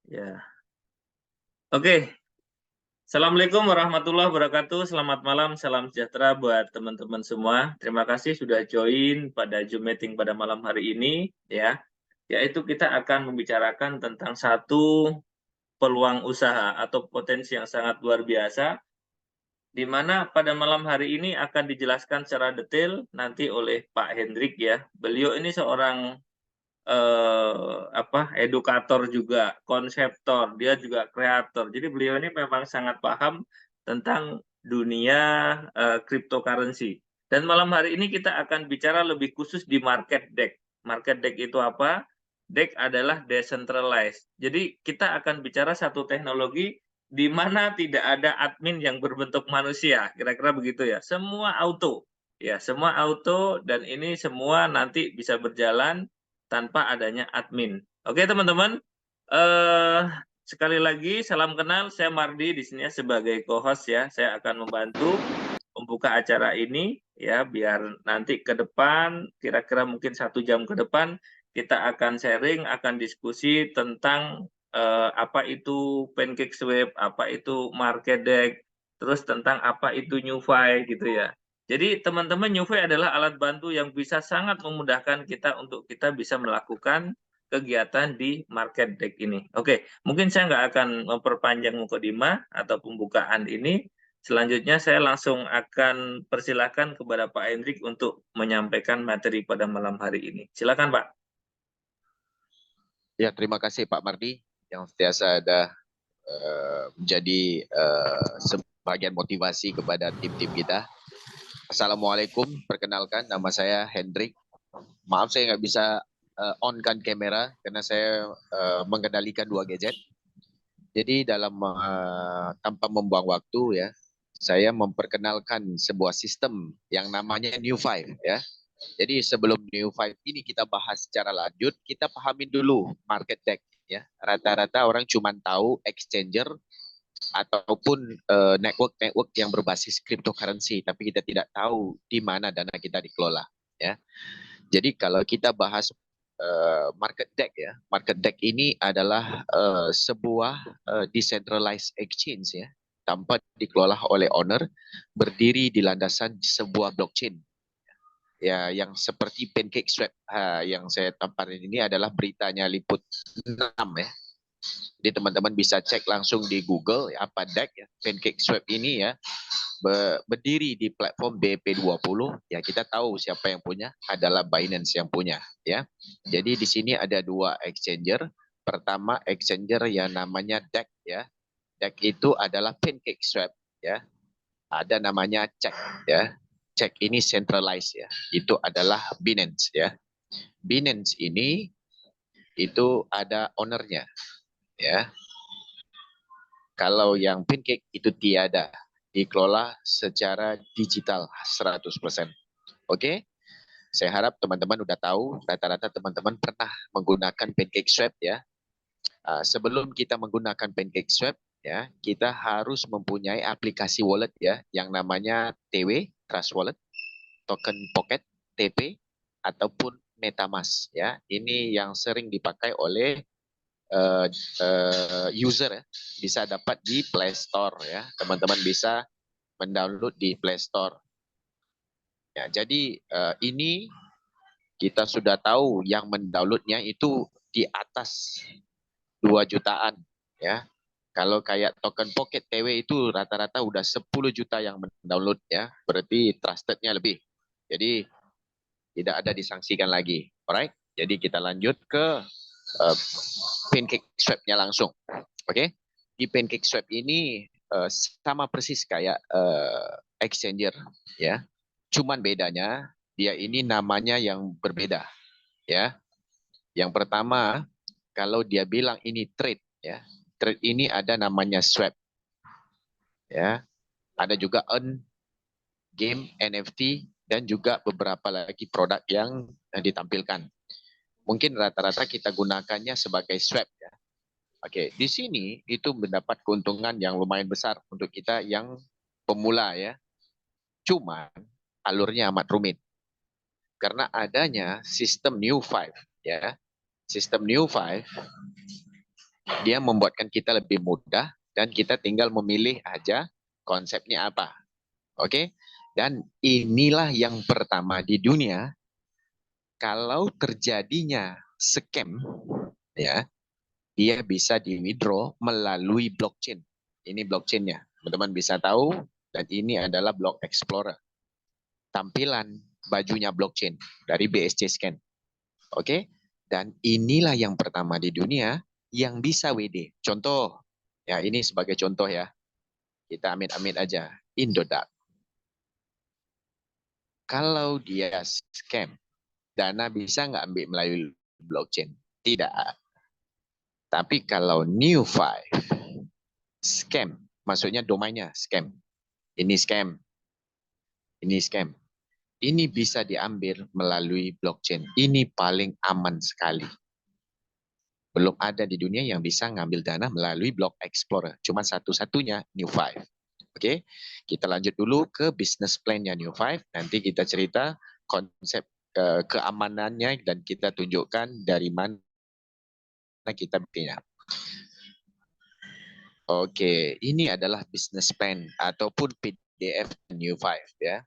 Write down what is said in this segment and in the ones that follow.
Ya, oke. Assalamualaikum warahmatullahi wabarakatuh. Selamat malam, salam sejahtera buat teman-teman semua. Terima kasih sudah join pada Zoom meeting pada malam hari ini, ya. Yaitu kita akan membicarakan tentang satu peluang usaha atau potensi yang sangat luar biasa, di mana pada malam hari ini akan dijelaskan secara detail nanti oleh Pak Hendrik, ya. Beliau ini seorang edukator juga, konseptor, dia juga kreator. Jadi beliau ini memang sangat paham tentang dunia cryptocurrency. Dan malam hari ini kita akan bicara lebih khusus di market deck. Market deck itu apa? Deck adalah decentralized. Jadi kita akan bicara satu teknologi di mana tidak ada admin yang berbentuk manusia. Kira-kira begitu ya. Semua auto. Ya, semua auto dan ini semua nanti bisa berjalan tanpa adanya admin. Oke, teman-teman. Eh Sekali lagi salam kenal, saya Mardi di sini sebagai co-host ya. Saya akan membantu membuka acara ini ya, biar nanti ke depan kira-kira mungkin 1 jam ke depan kita akan sharing, akan diskusi tentang apa itu pancake swap, apa itu market deck, terus tentang apa itu NewFi gitu ya. Jadi teman-teman, NewFi adalah alat bantu yang bisa sangat memudahkan kita untuk kita bisa melakukan kegiatan di market deck ini. Oke, mungkin saya nggak akan memperpanjang mukadimah atau pembukaan ini. Selanjutnya saya langsung akan persilakan kepada Pak Hendrik untuk menyampaikan materi pada malam hari ini. Silakan Pak. Ya, terima kasih Pak Mardi yang setiasa ada menjadi sebagian motivasi kepada tim-tim kita. Assalamualaikum, perkenalkan nama saya Hendrik. Maaf saya nggak bisa on-kan kamera karena saya mengendalikan 2 gadget. Jadi tanpa membuang waktu ya, saya memperkenalkan sebuah sistem yang namanya New5 ya. Jadi sebelum New5 ini kita bahas secara lanjut, kita pahamin dulu market deck ya. Rata-rata orang cuma tahu exchanger ataupun network-network yang berbasis cryptocurrency, tapi kita tidak tahu di mana dana kita dikelola ya. Jadi kalau kita bahas market deck ya, market deck ini adalah sebuah decentralized exchange ya, tanpa dikelola oleh owner, berdiri di landasan sebuah blockchain ya, yang seperti pancake swap yang saya tampilkan ini adalah beritanya Liput 6 ya. Jadi teman-teman bisa cek langsung di Google ya, apa DEX ya, pancake swap ini ya, berdiri di platform BP20 ya. Kita tahu siapa yang punya, adalah Binance yang punya ya. Jadi di sini ada 2 exchanger. Pertama exchanger yang namanya DEX ya. DEX itu adalah pancake swap ya. Ada namanya check ya. Check ini centralized ya. Itu adalah Binance ya. Binance ini itu ada ownernya ya. Kalau yang pancake itu tiada, dikelola secara digital 100%. Oke? Saya harap teman-teman udah tahu, rata-rata teman-teman pernah menggunakan pancake swap ya. Sebelum kita menggunakan pancake swap ya, kita harus mempunyai aplikasi wallet ya, yang namanya TW, Trust Wallet, Token Pocket, TP, ataupun MetaMask ya. Ini yang sering dipakai oleh user ya, bisa dapat di Play Store ya. Teman-teman bisa mendownload di Play Store. Ya, jadi ini kita sudah tahu yang mendownloadnya itu di atas 2 jutaan ya. Kalau kayak token Pocket TW itu rata-rata udah 10 juta yang mendownload ya. Berarti trustednya lebih. Jadi tidak ada disangsikan lagi. Alright? Jadi kita lanjut ke pancake swap-nya langsung. Oke? Di pancake swap ini sama persis kayak exchanger ya. Cuman bedanya dia ini namanya yang berbeda ya. Yang pertama, kalau dia bilang ini trade ya. Trade ini ada namanya swap ya. Ada juga earn, game, NFT, dan juga beberapa lagi produk yang ditampilkan. Mungkin rata-rata kita gunakannya sebagai swap ya. Oke, di sini itu mendapat keuntungan yang lumayan besar untuk kita yang pemula ya. Cuman alurnya amat rumit karena adanya sistem New 5 ya. Sistem New 5 Dia membuatkan kita lebih mudah dan kita tinggal memilih aja konsepnya apa. Oke? Dan inilah yang pertama di dunia kalau terjadinya scam, ya, dia bisa di withdraw melalui blockchain. Ini blockchainnya, teman-teman bisa tahu. Dan ini adalah Block Explorer. Tampilan bajunya blockchain dari BSC Scan. Oke? Dan inilah yang pertama di dunia yang bisa WD. Contoh, ya ini sebagai contoh ya. Kita amit-amit aja. Indodax. Kalau dia scam, dana bisa nggak ambil melalui blockchain? Tidak. Tapi kalau New5, scam, maksudnya domainnya scam. Ini scam, ini scam. Ini bisa diambil melalui blockchain. Ini paling aman sekali. Belum ada di dunia yang bisa ngambil dana melalui Block Explorer. Cuma satu-satunya New5. Oke, kita lanjut dulu ke business plan-nya New5. Nanti kita cerita konsep keamanannya dan kita tunjukkan dari mana kita bikinnya. Oke, ini adalah business plan ataupun PDF New5 ya.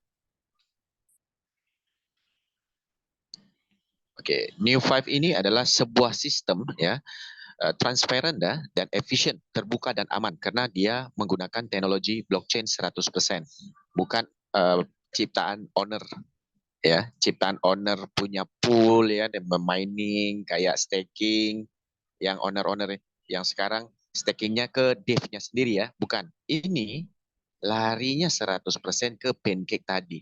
Oke, New5 ini adalah sebuah sistem ya, transparan dan efisien, terbuka dan aman karena dia menggunakan teknologi blockchain 100%. Bukan ciptaan owner ya, ciptaan owner punya pool ya dan mining kayak staking yang owner-owner yang sekarang stakingnya ke dev-nya sendiri ya, bukan. Ini larinya 100% ke Pancake tadi.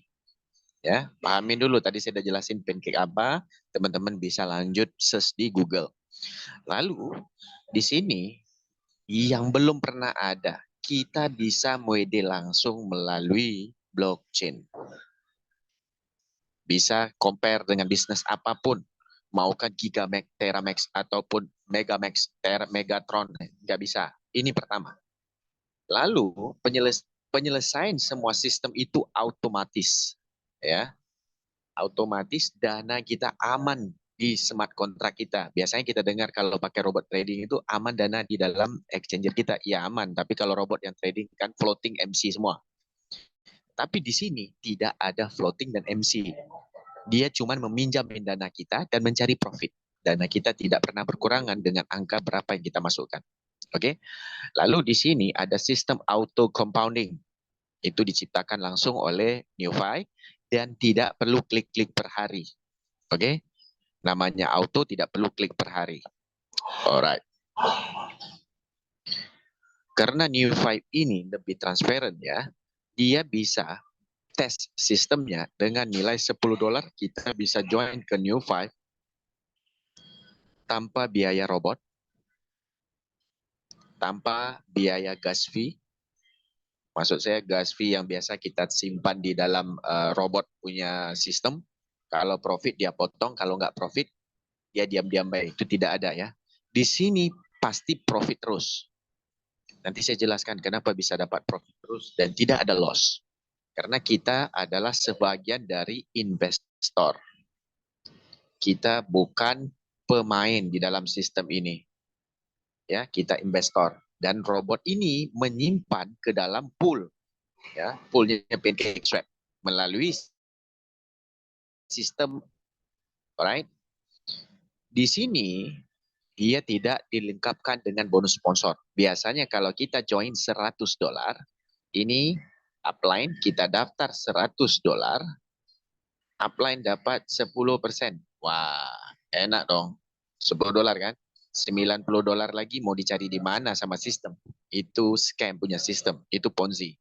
Ya, pahamin dulu tadi saya sudah jelasin Pancake apa, teman-teman bisa lanjut search di Google. Lalu di sini yang belum pernah ada, kita bisa WD langsung melalui blockchain. Bisa compare dengan bisnis apapun, maukah Gigamax, Teramax ataupun Megamax, Megatron, nggak bisa. Ini pertama. Lalu penyelesaian semua sistem itu otomatis, ya, otomatis dana kita aman di smart contract kita. Biasanya kita dengar kalau pakai robot trading itu aman dana di dalam exchanger kita. Ya aman, tapi kalau robot yang trading kan floating MC semua. Tapi di sini tidak ada floating dan MC. Dia cuma meminjam dana kita dan mencari profit. Dana kita tidak pernah berkurangan dengan angka berapa yang kita masukkan. Oke. Lalu di sini ada sistem auto compounding. Itu diciptakan langsung oleh New5 dan tidak perlu klik-klik per hari. Oke. Namanya auto, tidak perlu klik per hari. Alright. Karena New5 ini lebih transparan ya, dia bisa tes sistemnya dengan nilai $10, kita bisa join ke New5 tanpa biaya robot, tanpa biaya gas fee. Maksud saya gas fee yang biasa kita simpan di dalam robot punya sistem. Kalau profit dia potong, kalau nggak profit dia diam-diam baik. Itu tidak ada ya. Di sini pasti profit terus. Nanti saya jelaskan kenapa bisa dapat profit terus dan tidak ada loss. Karena kita adalah sebagian dari investor. Kita bukan pemain di dalam sistem ini. Ya, kita investor. Dan robot ini menyimpan ke dalam pool. Ya, poolnya PancakeSwap melalui sistem. Alright. Di sini dia tidak dilengkapkan dengan bonus sponsor. Biasanya kalau kita join $100, ini upline kita daftar $100, upline dapat 10%. Wah, enak dong. $10 kan? $90 lagi mau dicari di mana sama sistem. Itu scam punya sistem, itu Ponzi.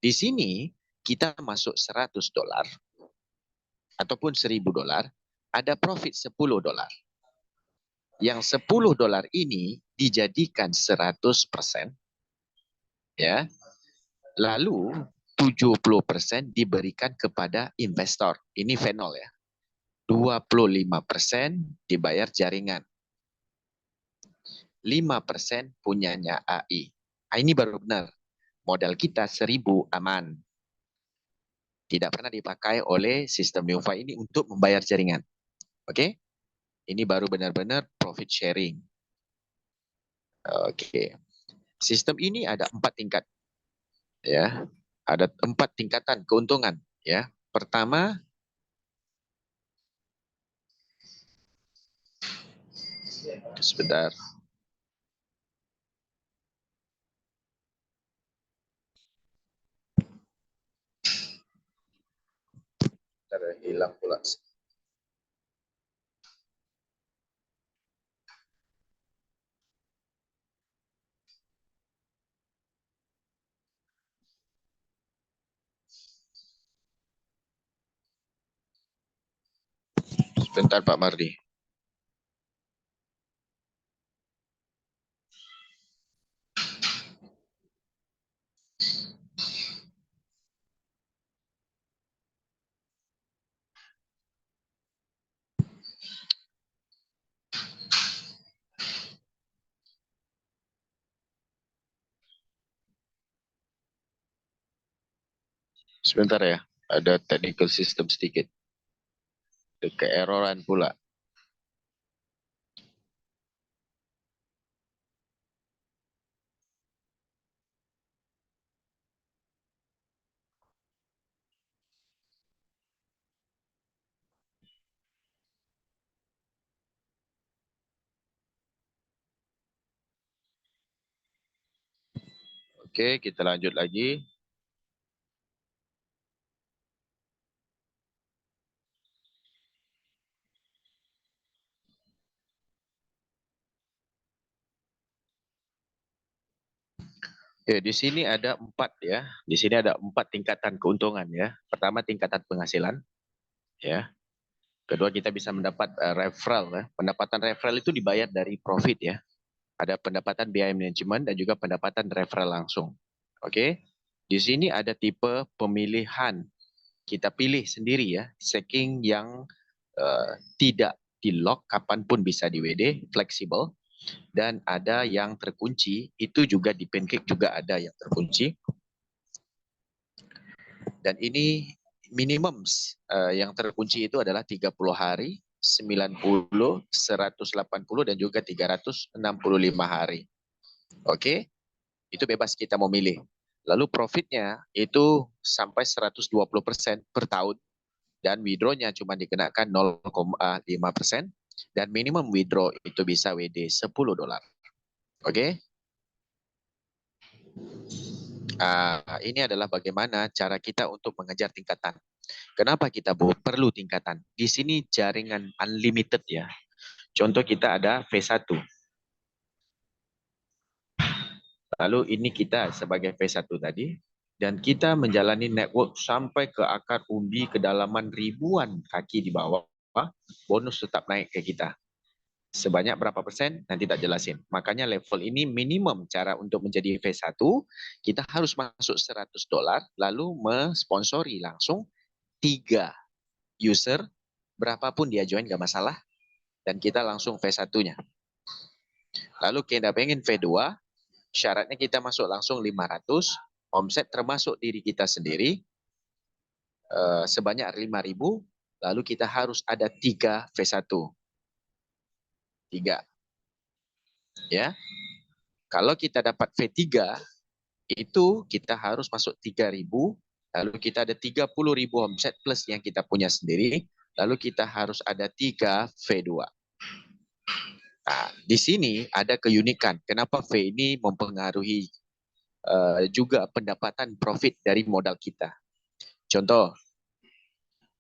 Di sini kita masuk $100 ataupun $1.000, ada profit $10. Yang $10 ini dijadikan 100%, ya. Lalu 70% diberikan kepada investor. Ini venol ya. 25% dibayar jaringan. 5% punyanya AI. Ini baru benar. Modal kita 1.000 aman. Tidak pernah dipakai oleh sistem New5 ini untuk membayar jaringan. Oke? Ini baru benar-benar profit sharing. Oke. Sistem ini ada 4 tingkat. Ya. Ada 4 tingkatan keuntungan. Ya. Pertama, sebentar. Hilang pula. Sebentar Pak Mardi. Sebentar ya. Ada technical system sedikit. Ada keeroran pula. Oke, kita lanjut lagi. Oke, di sini ada 4 ya. Di sini ada 4 tingkatan keuntungan ya. Pertama tingkatan penghasilan ya. Kedua kita bisa mendapat referral ya. Pendapatan referral itu dibayar dari profit ya. Ada pendapatan biaya manajemen dan juga pendapatan referral langsung. Oke. Di sini ada tipe pemilihan. Kita pilih sendiri ya, saking yang tidak di lock kapanpun bisa di WD, fleksibel. Dan ada yang terkunci, itu juga di Pancake juga ada yang terkunci. Dan ini minimum yang terkunci itu adalah 30 hari, 90, 180 dan juga 365 hari. Oke, itu bebas kita mau milih. Lalu profitnya itu sampai 120% per tahun dan withdrawnya cuma dikenakan 0,5% dan minimum withdraw itu bisa WD $10. Oke. Ini adalah bagaimana cara kita untuk mengejar tingkatan. Kenapa kita perlu tingkatan? Di sini jaringan unlimited ya. Contoh kita ada V1. Lalu ini kita sebagai V1 tadi. Dan kita menjalani network sampai ke akar umbi kedalaman ribuan kaki di bawah. Bonus tetap naik ke kita. Sebanyak berapa persen? Nanti tak jelasin. Makanya level ini minimum cara untuk menjadi V1. Kita harus masuk $100. Lalu mensponsori langsung 3 user. Berapapun dia join gak masalah. Dan kita langsung V1-nya. Lalu kita pengen V2, syaratnya kita masuk langsung 500, omset termasuk diri kita sendiri, sebanyak 5.000, lalu kita harus ada 3 V1. 3. Ya. Kalau kita dapat V3, itu kita harus masuk 3.000, lalu kita ada 30.000 omset plus yang kita punya sendiri, lalu kita harus ada 3 V2. Nah, di sini ada keunikan. Kenapa V ini mempengaruhi juga pendapatan profit dari modal kita. Contoh,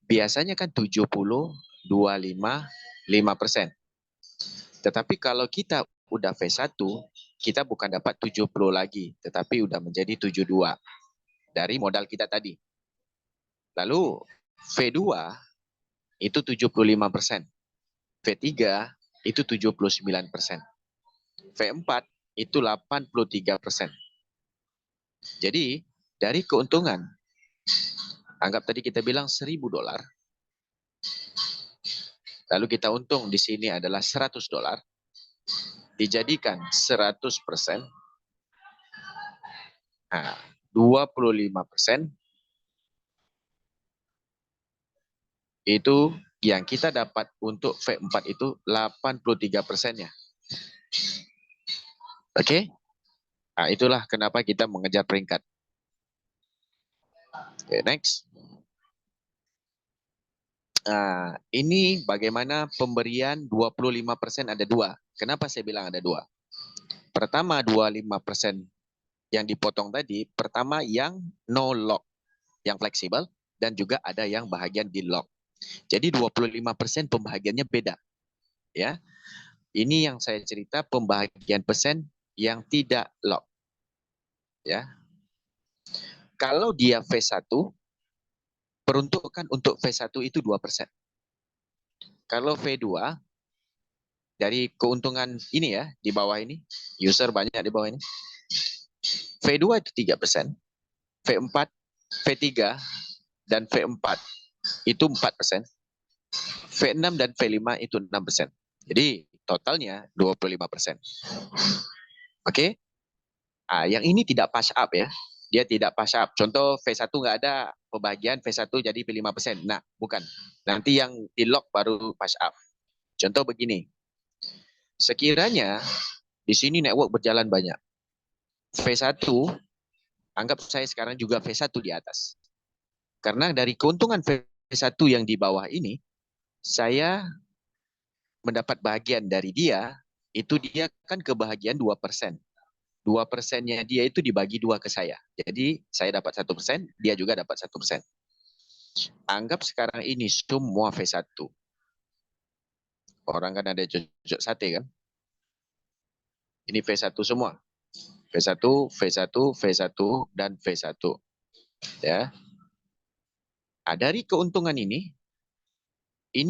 biasanya kan 70, 25, 5%. Tetapi kalau kita udah V1, kita bukan dapat 70 lagi, tetapi udah menjadi 72 dari modal kita tadi. Lalu V2 itu 75%. V3 itu 79%. V4 itu 83%. Jadi dari keuntungan, anggap tadi kita bilang $1.000, lalu kita untung di sini adalah $100, dijadikan 100%, nah 25% itu yang kita dapat untuk V4 itu 83%-nya. Oke? Nah, itulah kenapa kita mengejar peringkat. Oke, next. Nah, ini bagaimana pemberian 25% ada dua. Kenapa saya bilang ada dua? Pertama, 25% yang dipotong tadi, pertama yang no lock, yang fleksibel, dan juga ada yang bahagian di lock. Jadi 25% pembahagiannya beda. Ya, ini yang saya cerita pembahagian persen yang tidak lock. Ya, kalau dia V1, peruntukan untuk V1 itu 2%. Kalau V2, dari keuntungan ini ya, di bawah ini, user banyak di bawah ini, V2 itu 3%, V4, V3, dan V4 itu 4%, V6 dan V5 itu 6%. Jadi totalnya 25%. Oke? Ah, yang ini tidak pass up ya. Dia tidak pass up. Contoh V1 nggak ada pembagian, V1 jadi 5%. Nah, bukan. Nanti yang di lock baru pass up. Contoh begini. Sekiranya di sini network berjalan banyak. V1, anggap saya sekarang juga V1 di atas. Karena dari keuntungan V1 yang di bawah ini, saya mendapat bagian dari dia, itu dia kan kebahagiaan 2%. 2%-nya dia itu dibagi 2 ke saya. Jadi saya dapat 1%, dia juga dapat 1%. Anggap sekarang ini semua V1. Orang kan ada cocok sate kan? Ini V1 semua. V1, V1, V1, dan V1. Ya. Nah, dari keuntungan ini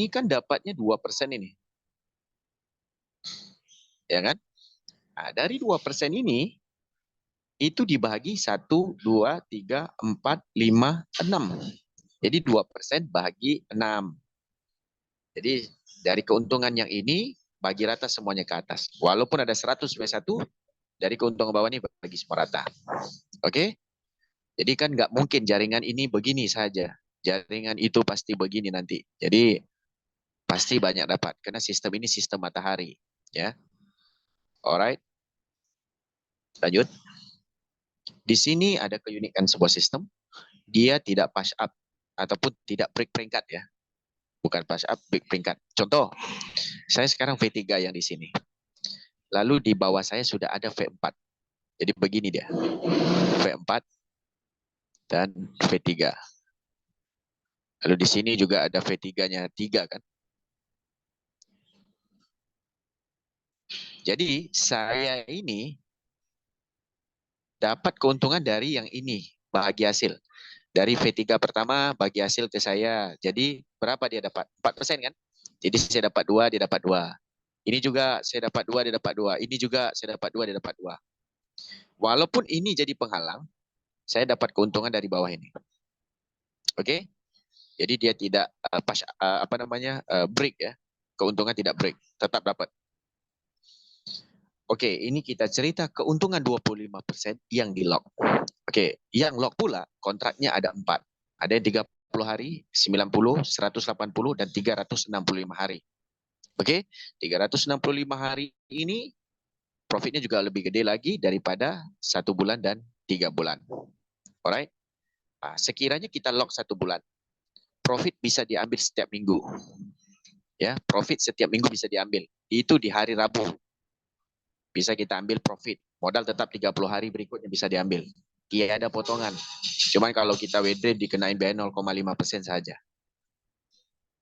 kan dapatnya 2% ini. Ya kan? Nah, dari 2% ini, itu dibagi 1, 2, 3, 4, 5, 6. Jadi 2% bagi 6. Jadi dari keuntungan yang ini, bagi rata semuanya ke atas. Walaupun ada 100 V1, dari keuntungan bawah ini bagi semua rata. Oke? Jadi kan nggak mungkin jaringan ini begini saja. Jaringan itu pasti begini nanti. Jadi pasti banyak dapat. Karena sistem ini sistem matahari. Ya. Alright. Lanjut. Di sini ada keunikan sebuah sistem. Dia tidak pass up ataupun tidak break peringkat ya. Bukan pass up, break peringkat. Contoh, saya sekarang V3 yang di sini. Lalu di bawah saya sudah ada V4. Jadi begini dia. V4 dan V3. Lalu di sini juga ada V3-nya 3 kan. Jadi saya ini dapat keuntungan dari yang ini, bagi hasil. Dari V3 pertama bagi hasil ke saya. Jadi berapa dia dapat? 4% kan? Jadi saya dapat 2, dia dapat 2. Ini juga saya dapat 2, dia dapat 2. Ini juga saya dapat 2, dia dapat 2. Walaupun ini jadi penghalang, saya dapat keuntungan dari bawah ini. Oke? Jadi dia tidak break ya. Keuntungan tidak break, tetap dapat. Oke, ini kita cerita keuntungan 25% yang di lock. Oke, yang lock pula kontraknya ada 4. Ada yang 30 hari, 90, 180, dan 365 hari. Oke, 365 hari ini profitnya juga lebih gede lagi daripada 1 bulan dan 3 bulan. Alright? Nah, sekiranya kita lock 1 bulan, profit bisa diambil setiap minggu. Ya, profit setiap minggu bisa diambil. Itu di hari Rabu. Bisa kita ambil profit. Modal tetap 30 hari berikutnya bisa diambil. Tidak ada potongan. Cuman kalau kita withdraw dikenain biaya 0,5% saja.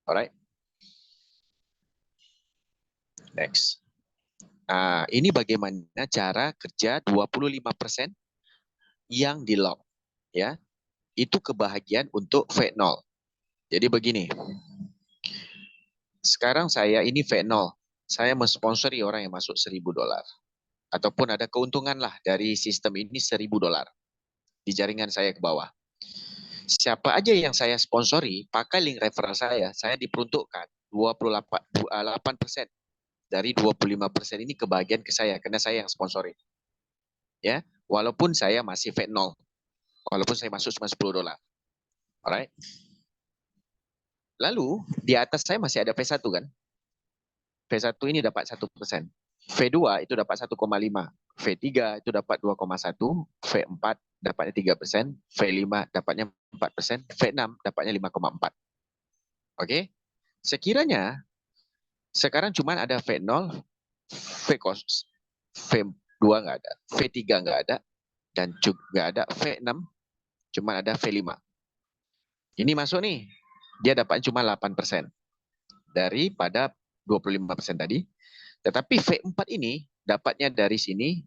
Alright. Next. Nah, ini bagaimana cara kerja 25% yang di lock. Ya. Itu kebahagiaan untuk V0. Jadi begini. Sekarang saya ini V0. Saya mensponsori orang yang masuk $1.000. Ataupun ada keuntungan lah dari sistem ini $1.000 di jaringan saya ke bawah. Siapa aja yang saya sponsori, pakai link referral saya diperuntukkan 8% dari 25% ini kebagian ke saya, karena saya yang sponsori. Ya, walaupun saya masih V0, walaupun saya masuk cuma $10. Alright. Lalu, di atas saya masih ada V1 kan? V1 ini dapat 1%. V2 itu dapat 1,5. V3 itu dapat 2,1, V4 dapatnya 3%, V5 dapatnya 4%, V6 dapatnya 5,4. Oke? Sekiranya sekarang cuma ada V0, V2 nggak ada, V3 nggak ada, dan juga ada V6, cuma ada V5. Ini masuk nih, dia dapat cuma 8% daripada 25% tadi. Tetapi V4 ini dapatnya dari sini,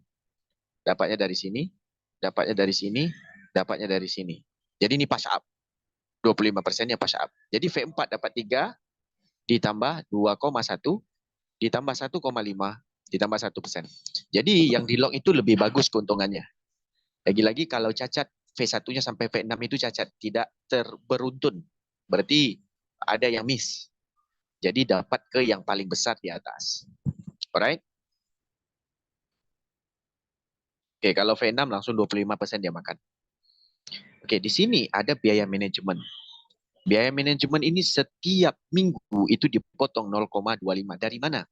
dapatnya dari sini, dapatnya dari sini, dapatnya dari sini. Jadi ini pas up. 25%-nya pas up. Jadi V4 dapat 3, ditambah 2,1, ditambah 1,5, ditambah 1%. Jadi yang di lock itu lebih bagus keuntungannya. Lagi-lagi kalau cacat V1-nya sampai V6 itu cacat, tidak beruntun. Berarti ada yang miss. Jadi dapat ke yang paling besar di atas. Alright? Oke, kalau V6 langsung 25% dia makan. Oke, di sini ada biaya manajemen. Biaya manajemen ini setiap minggu itu dipotong 0,25. Dari mana?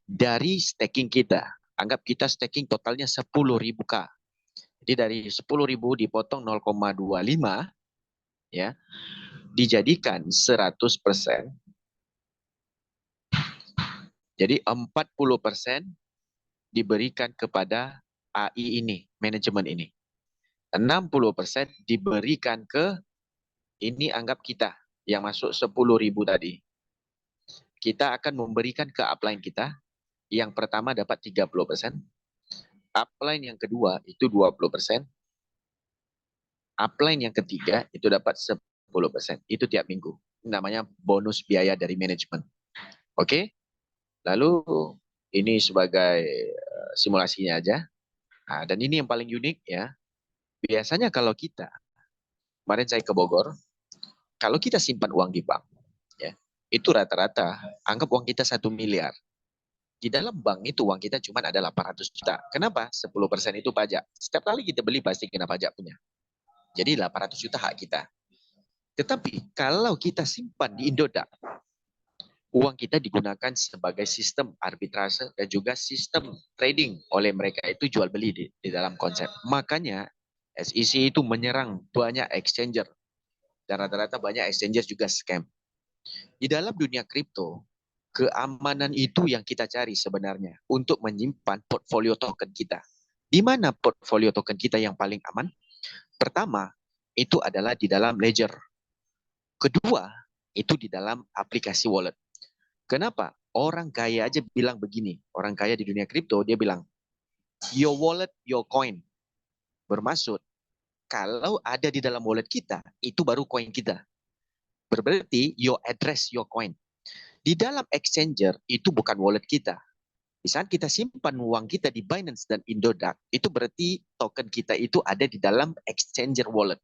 Dari staking kita. Anggap kita staking totalnya 10.000 K. Jadi dari 10.000 dipotong 0,25, ya, dijadikan 100%. Jadi 40% diberikan kepada AI ini, manajemen ini. 60% diberikan ke, ini anggap kita yang masuk 10.000 tadi. Kita akan memberikan ke upline kita. Yang pertama dapat 30%. Upline yang kedua itu 20%. Upline yang ketiga itu dapat 10%. Itu tiap minggu. Namanya bonus biaya dari manajemen. Oke? Lalu ini sebagai simulasinya aja. Nah, dan ini yang paling unik ya. Biasanya kalau kita, kemarin saya ke Bogor, kalau kita simpan uang di bank, ya, itu rata-rata anggap uang kita 1 miliar. Di dalam bank itu uang kita cuma ada 800 juta. Kenapa? 10% itu pajak. Setiap kali kita beli pasti kena pajak punya. Jadi 800 juta hak kita. Tetapi kalau kita simpan di Indodax, uang kita digunakan sebagai sistem arbitrase dan juga sistem trading oleh mereka itu jual beli di dalam konsep. Makanya SEC itu menyerang banyak exchanger dan rata-rata banyak exchanger juga scam. Di dalam dunia kripto, keamanan itu yang kita cari sebenarnya untuk menyimpan portfolio token kita. Di mana portfolio token kita yang paling aman? Pertama, itu adalah di dalam ledger. Kedua, itu di dalam aplikasi wallet. Kenapa? Orang kaya aja bilang begini. Orang kaya di dunia kripto, dia bilang, your wallet, your coin. Bermaksud, kalau ada di dalam wallet kita, itu baru coin kita. Berarti, your address, your coin. Di dalam exchanger, itu bukan wallet kita. Di saat kita simpan uang kita di Binance dan Indodax, itu berarti token kita itu ada di dalam exchanger wallet.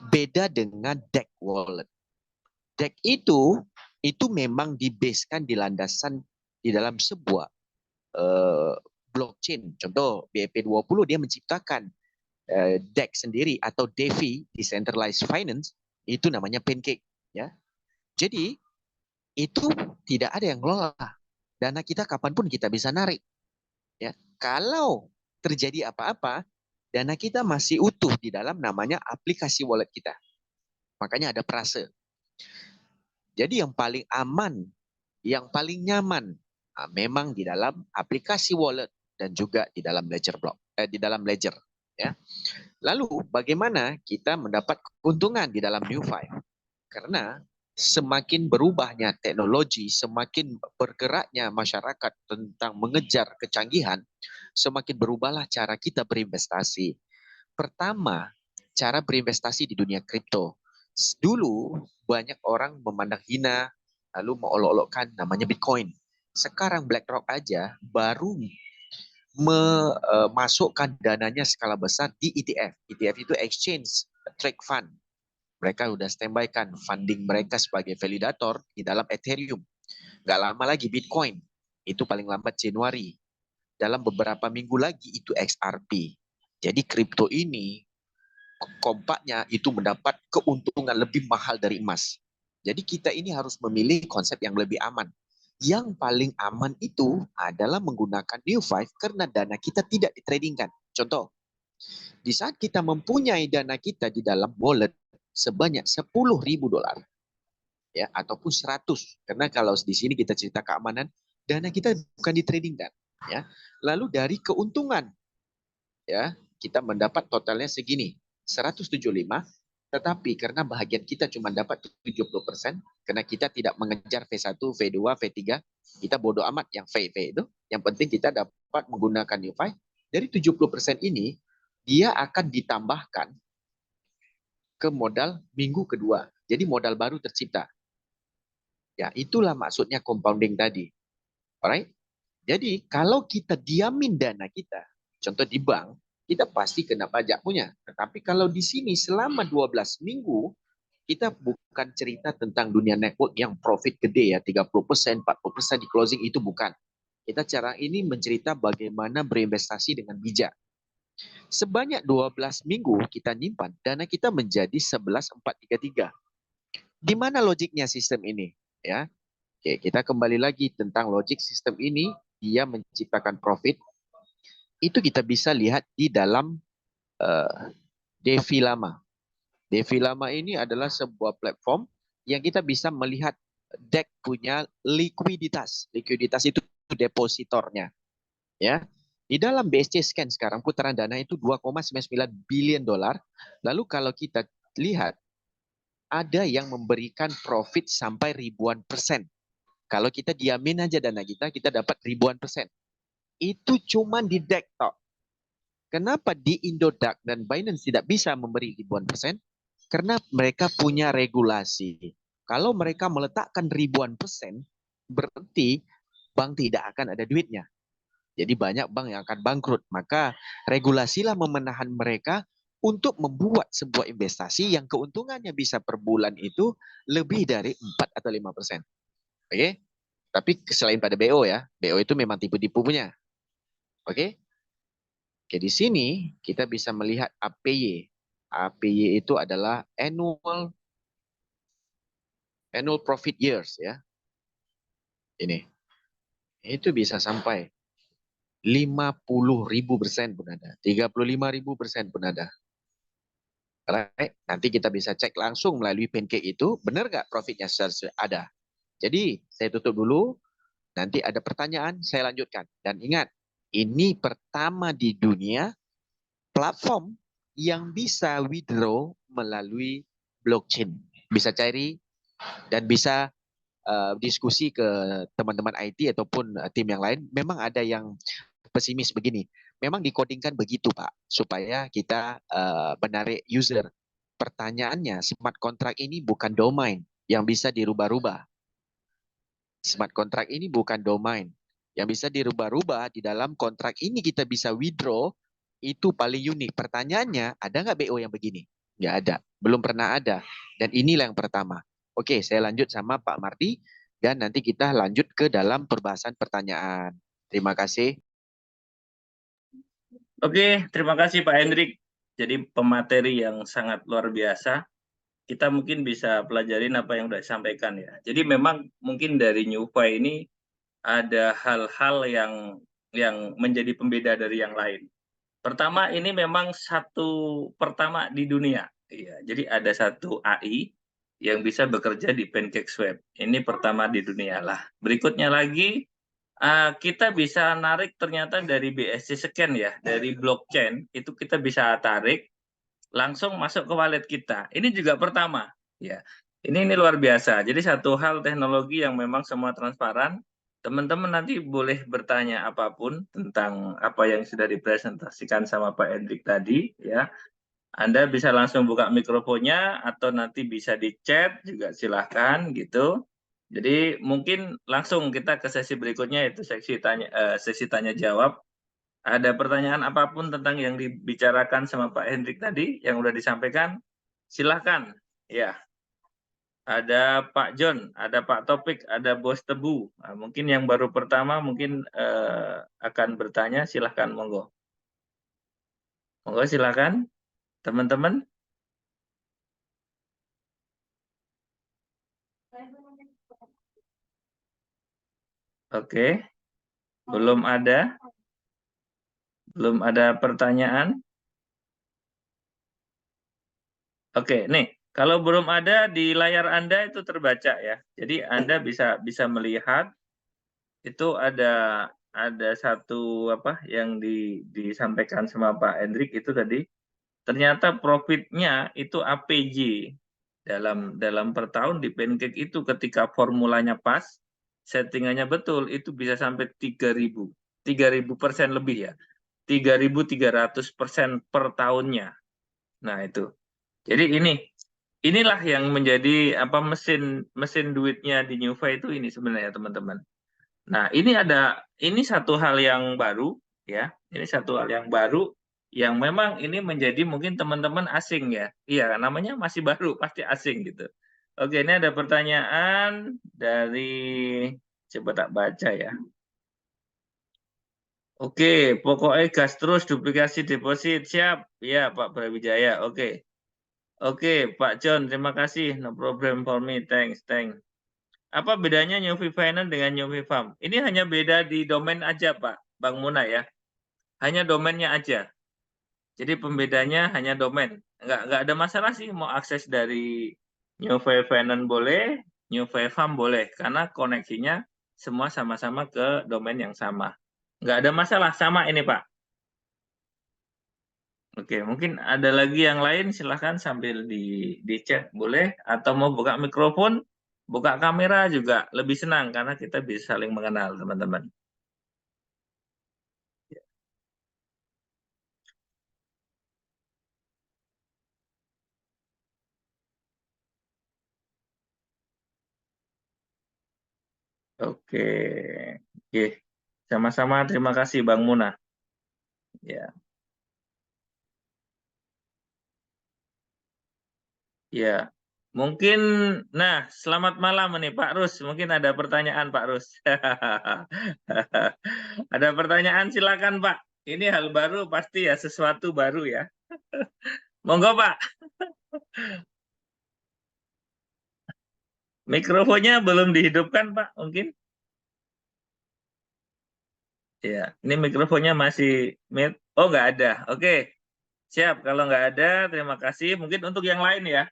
Beda dengan DEX wallet. DEX itu memang dibasekan di landasan di dalam sebuah blockchain. Contoh BEP20 dia menciptakan DEX sendiri atau DeFi, Decentralized Finance, itu namanya Pancake. Ya. Jadi itu tidak ada yang ngelola. Dana kita kapanpun kita bisa narik. Ya. Kalau terjadi apa-apa, dana kita masih utuh di dalam namanya aplikasi wallet kita. Makanya ada prase. Jadi yang paling aman, yang paling nyaman, memang di dalam aplikasi wallet dan juga di dalam ledger di dalam ledger. Ya. Lalu bagaimana kita mendapat keuntungan di dalam NewFi? Karena semakin berubahnya teknologi, semakin bergeraknya masyarakat tentang mengejar kecanggihan, semakin berubahlah cara kita berinvestasi. Pertama, cara berinvestasi di dunia kripto. Dulu banyak orang memandang hina, lalu mengolok-olokkan namanya Bitcoin. Sekarang BlackRock aja baru memasukkan dananya skala besar di ETF. ETF itu Exchange Trade Fund. Mereka udah standby-kan funding mereka sebagai validator di dalam Ethereum. Nggak lama lagi Bitcoin. Itu paling lambat Januari. Dalam beberapa minggu lagi itu XRP. Jadi kripto ini kompaknya itu mendapat keuntungan lebih mahal dari emas. Jadi kita ini harus memilih konsep yang lebih aman. Yang paling aman itu adalah menggunakan New5 karena dana kita tidak ditradingkan. Contoh, di saat kita mempunyai dana kita di dalam wallet sebanyak $10.000 ya ataupun 100, karena kalau di sini kita cerita keamanan, dana kita bukan ditradingkan ya. Lalu dari keuntungan ya kita mendapat totalnya segini 175, tetapi karena bahagian kita cuma dapat 70% karena kita tidak mengejar V1, V2, V3, kita bodoh amat yang V itu, yang penting kita dapat menggunakan New5. Dari 70% ini dia akan ditambahkan ke modal minggu kedua, jadi modal baru tercipta ya. Itulah maksudnya compounding tadi. Alright, jadi kalau kita diamin dana kita, contoh di bank, kita pasti kena pajak punya. Tetapi kalau di sini selama 12 minggu, kita bukan cerita tentang dunia network yang profit gede ya, 30%, 40% di closing, itu bukan. Kita cara ini mencerita bagaimana berinvestasi dengan bijak. Sebanyak 12 minggu kita nyimpan, dana kita menjadi 11,433. Di mana logiknya sistem ini? Ya, oke, kita kembali lagi tentang logik sistem ini. Dia menciptakan profit. Itu kita bisa lihat di dalam Devi Lama. Devi Lama ini adalah sebuah platform yang kita bisa melihat DEX punya likuiditas. Likuiditas itu depositornya. Ya, di dalam BSC Scan sekarang putaran dana itu $2,99 billion. Lalu kalau kita lihat, ada yang memberikan profit sampai ribuan persen. Kalau kita diamin aja dana kita dapat ribuan persen. Itu cuma di DEX tok. Kenapa di Indodax dan Binance tidak bisa memberi ribuan persen? Karena mereka punya regulasi. Kalau mereka meletakkan ribuan persen, berarti bank tidak akan ada duitnya. Jadi banyak bank yang akan bangkrut. Maka regulasilah memenahan mereka untuk membuat sebuah investasi yang keuntungannya bisa per bulan itu lebih dari 4 atau 5%. Oke? Tapi selain pada BO ya, BO itu memang tipu-tipu punya. Oke? Oke, di sini kita bisa melihat APY. APY itu adalah annual profit years ya. Ini. Itu bisa sampai 50.000% pun ada, 35.000% pun ada. Right? Nanti kita bisa cek langsung melalui Pancake itu, benar nggak profitnya ada. Jadi saya tutup dulu, nanti ada pertanyaan, saya lanjutkan. Dan ingat, ini pertama di dunia platform yang bisa withdraw melalui blockchain. Bisa cari dan bisa diskusi ke teman-teman IT ataupun tim yang lain. Memang ada yang pesimis begini. Memang dikodingkan begitu, Pak, supaya kita menarik user. Pertanyaannya, smart contract ini bukan domain yang bisa dirubah-rubah. Smart contract ini bukan domain yang bisa dirubah-rubah. Di dalam kontrak ini kita bisa withdraw, itu paling unik. Pertanyaannya, ada nggak BO yang begini? Nggak ada, belum pernah ada. Dan inilah yang pertama. Oke, saya lanjut sama Pak Marty, dan nanti kita lanjut ke dalam perbahasan pertanyaan. Terima kasih. Oke, terima kasih Pak Hendrik. Jadi pemateri yang sangat luar biasa. Kita mungkin bisa pelajarin apa yang sudah disampaikan ya. Jadi memang mungkin dari Newfy ini ada hal-hal yang menjadi pembeda dari yang lain. Pertama, ini memang satu pertama di dunia. Iya, jadi ada satu AI yang bisa bekerja di PancakeSwap. Ini pertama di dunia lah. Berikutnya lagi, kita bisa narik ternyata dari BSC Scan ya, dari blockchain, itu kita bisa tarik langsung masuk ke wallet kita. Ini juga pertama. Ya, ini luar biasa. Jadi satu hal teknologi yang memang semua transparan. Teman-teman nanti boleh bertanya apapun tentang apa yang sudah dipresentasikan sama Pak Hendrik tadi, ya. Anda bisa langsung buka mikrofonnya atau nanti bisa di chat juga silahkan gitu. Jadi mungkin langsung kita ke sesi berikutnya, itu sesi tanya jawab. Ada pertanyaan apapun tentang yang dibicarakan sama Pak Hendrik tadi yang sudah disampaikan, silahkan. Ya. Ada Pak John, ada Pak Topik, ada Bos Tebu. Nah, mungkin yang baru pertama mungkin akan bertanya, silahkan monggo. Monggo silahkan, teman-teman. Oke, belum ada? Belum ada pertanyaan? Oke, nih, kalau belum ada di layar Anda itu terbaca ya. Jadi Anda bisa melihat itu ada satu apa yang disampaikan sama Pak Hendrik itu tadi. Ternyata profitnya itu APJ dalam per tahun di Pancake itu ketika formulanya pas, settingannya betul, itu bisa sampai 3.000% lebih ya. 3.300% per tahunnya. Nah, itu. Jadi inilah yang menjadi apa mesin mesin duitnya di Newfy itu ini sebenarnya teman-teman. Nah, ini satu hal yang baru ya. Ini satu hal yang baru yang memang ini menjadi mungkin teman-teman asing ya. Iya, namanya masih baru, pasti asing gitu. Oke, ini ada pertanyaan dari coba tak baca ya. Oke, pokoknya gas terus duplikasi deposit siap. Ya, Pak Brawijaya. Oke. Oke, Pak John, terima kasih. No problem for me. Thanks, thanks. Apa bedanya Newfy Finance dengan Newfy Farm? Ini hanya beda di domain aja, Pak, Bang Muna ya. Hanya domainnya aja. Jadi pembedanya hanya domain. Nggak ada masalah sih mau akses dari Newfy Finance boleh, Newfy Farm boleh. Karena koneksinya semua sama-sama ke domain yang sama. Nggak ada masalah, sama ini, Pak. Oke, mungkin ada lagi yang lain, silahkan sambil di chat boleh, atau mau buka mikrofon, buka kamera juga lebih senang karena kita bisa saling mengenal teman-teman. Oke, oke, sama-sama. Terima kasih Bang Muna. Ya, ya. Mungkin, nah, selamat malam nih Pak Rus. Mungkin ada pertanyaan Pak Rus. Ada pertanyaan silakan Pak. Ini hal baru pasti ya, sesuatu baru ya. Monggo Pak. Mikrofonnya belum dihidupkan Pak, mungkin. Ya, ini mikrofonnya masih mute. Oh, nggak ada. Oke, siap. Kalau nggak ada, terima kasih. Mungkin untuk yang lain ya.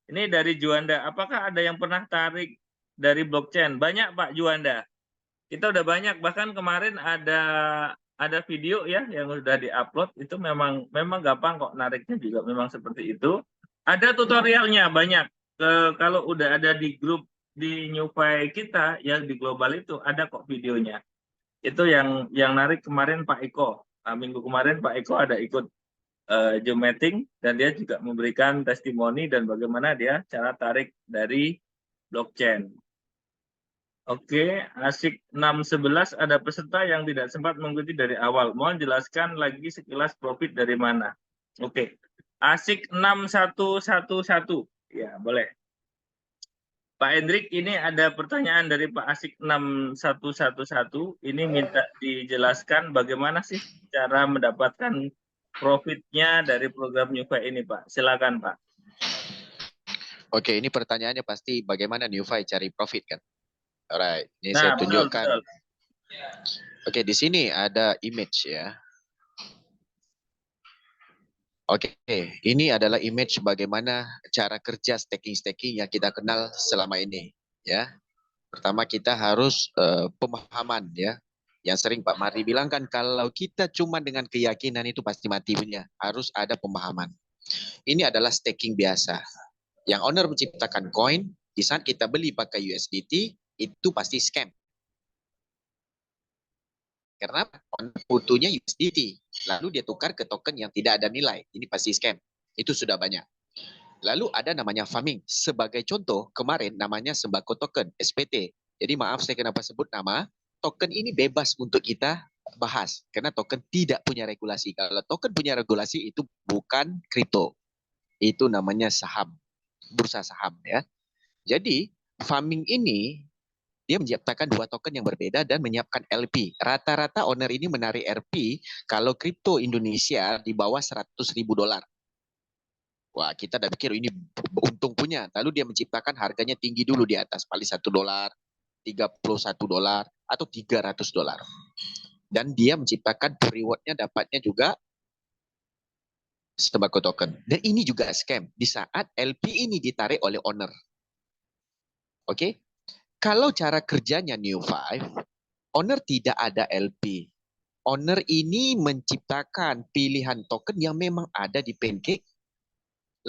Ini dari Juanda. Apakah ada yang pernah tarik dari blockchain? Banyak Pak Juanda. Kita udah banyak. Bahkan kemarin ada video ya yang sudah diupload. Itu memang gampang kok nariknya juga memang seperti itu. Ada tutorialnya banyak. Kalau udah ada di grup di NewFi kita yang di global itu ada kok videonya. Itu yang narik kemarin Pak Eko. Nah, minggu kemarin Pak Eko ada ikut Zoom meeting dan dia juga memberikan testimoni dan bagaimana dia cara tarik dari blockchain. Oke, asik 611 ada peserta yang tidak sempat mengikuti dari awal. Mohon jelaskan lagi sekilas profit dari mana. Oke, asik 6111. Ya, boleh. Pak Hendrik, ini ada pertanyaan dari Pak Asik 6111. Ini minta dijelaskan bagaimana sih cara mendapatkan profitnya dari program Newfy ini, Pak. Silakan, Pak. Oke, ini pertanyaannya pasti bagaimana Newfy cari profit kan? Alright, ini Nah, saya betul, tunjukkan. betul. Oke, di sini ada image ya. Oke, ini adalah image bagaimana cara kerja staking-staking yang kita kenal selama ini. Ya, pertama kita harus pemahaman ya. Yang sering Pak Mardi bilang kan kalau kita cuma dengan keyakinan itu pasti mati punya. Harus ada pemahaman. Ini adalah staking biasa. Yang owner menciptakan koin, di saat kita beli pakai USDT, itu pasti scam. Karena butuhnya USDT. Lalu dia tukar ke token yang tidak ada nilai. Ini pasti scam. Itu sudah banyak. Lalu ada namanya farming. Sebagai contoh, kemarin namanya sembako token, SPT. Jadi maaf saya kenapa sebut nama. Token ini bebas untuk kita bahas. Karena token tidak punya regulasi. Kalau token punya regulasi itu bukan kripto. Itu namanya saham. Bursa saham ya. Jadi farming ini dia menciptakan dua token yang berbeda dan menyiapkan LP. Rata-rata owner ini menarik LP kalau kripto Indonesia di bawah 100.000 dolar. Wah, kita udah pikir ini untung punya. Lalu dia menciptakan harganya tinggi dulu di atas, paling $1. $31 atau $300. Dan dia menciptakan rewardnya dapatnya juga sembako token. Dan ini juga scam di saat LP ini ditarik oleh owner. Oke, kalau cara kerjanya New5, owner tidak ada LP. Owner ini menciptakan pilihan token yang memang ada di Pancake.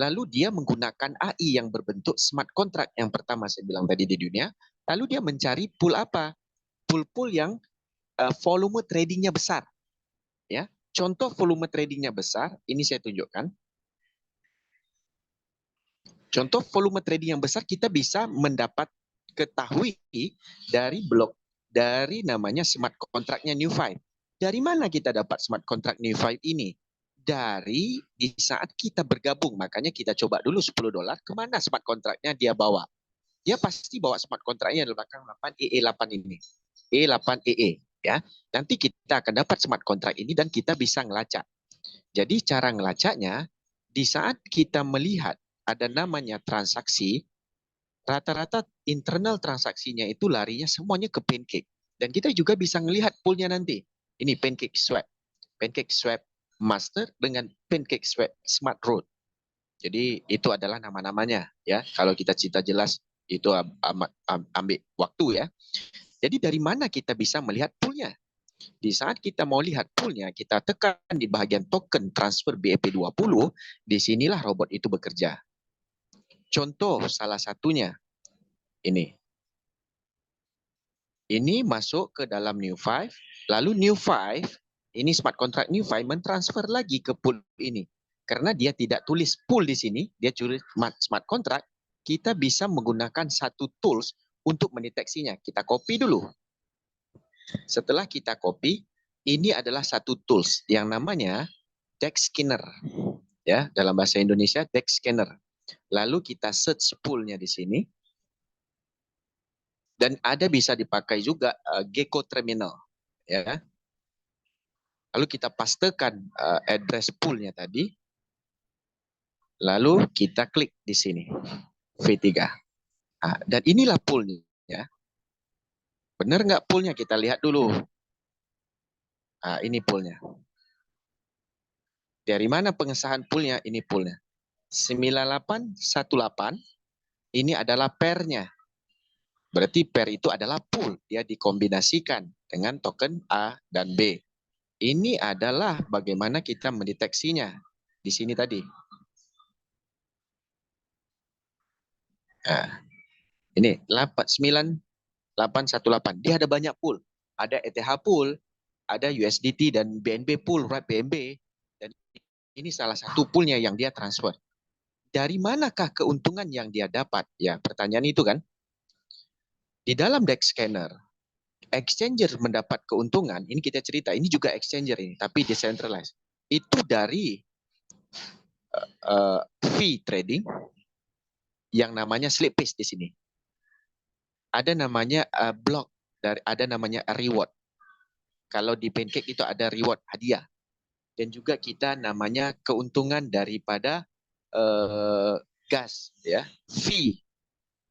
Lalu dia menggunakan AI yang berbentuk smart contract yang pertama saya bilang tadi di dunia. Lalu dia mencari pool apa? Pool-pool yang volume tradingnya besar. Ya, contoh volume tradingnya besar, ini saya tunjukkan. Contoh volume trading yang besar kita bisa mendapat ketahui dari blok dari namanya smart contract-nya New5. Dari mana kita dapat smart contract New5 ini? Dari di saat kita bergabung, makanya kita coba dulu $10 kemana smart contract-nya dia bawa. Dia pasti bawa smart contract-nya di belakang 8 EE8 ini. E8EE ya. Nanti kita akan dapat smart contract ini dan kita bisa ngelacak. Jadi cara ngelacaknya di saat kita melihat ada namanya transaksi, rata-rata internal transaksinya itu larinya semuanya ke Pancake. Dan kita juga bisa melihat poolnya nanti. Ini Pancake Swap Master dengan Pancake Swap Smart Road. Jadi itu adalah nama-namanya ya. Kalau kita cerita jelas itu ambil waktu ya. Jadi dari mana kita bisa melihat poolnya? Di saat kita mau lihat poolnya, kita tekan di bahagian token transfer BEP20, disinilah robot itu bekerja. Contoh salah satunya ini. Ini masuk ke dalam New5, lalu New5, ini smart contract New5 mentransfer lagi ke pool ini. Karena dia tidak tulis pool di sini, dia tulis smart contract, kita bisa menggunakan satu tools untuk mendeteksinya. Kita copy dulu. Setelah kita copy, ini adalah satu tools yang namanya DEX Scanner. Ya, dalam bahasa Indonesia DEX Scanner. Lalu kita search poolnya di sini. Dan ada bisa dipakai juga Gecko Terminal. Ya. Lalu kita pastekan address poolnya tadi. Lalu kita klik di sini. V3. Dan inilah poolnya. Ya. Benar nggak poolnya? Kita lihat dulu. Ini poolnya. Dari mana pengesahan poolnya? Ini poolnya. 9818. Ini adalah pairnya. Berarti pair itu adalah pool. Dia dikombinasikan dengan token A dan B. Ini adalah bagaimana kita mendeteksinya. Di sini tadi. Ini 9818. Dia ada banyak pool. Ada ETH pool, ada USDT dan BNB pool, right? BNB. Dan ini salah satu poolnya yang dia transfer. Dari manakah keuntungan yang dia dapat? Ya, pertanyaan itu kan. Di dalam DEX Scanner, exchanger mendapat keuntungan, ini kita cerita, ini juga exchanger ini, tapi decentralized. Itu dari fee trading yang namanya slippage di sini. Ada namanya block, ada namanya reward. Kalau di Pancake itu ada reward hadiah. Dan juga kita namanya keuntungan daripada gas, ya, fee.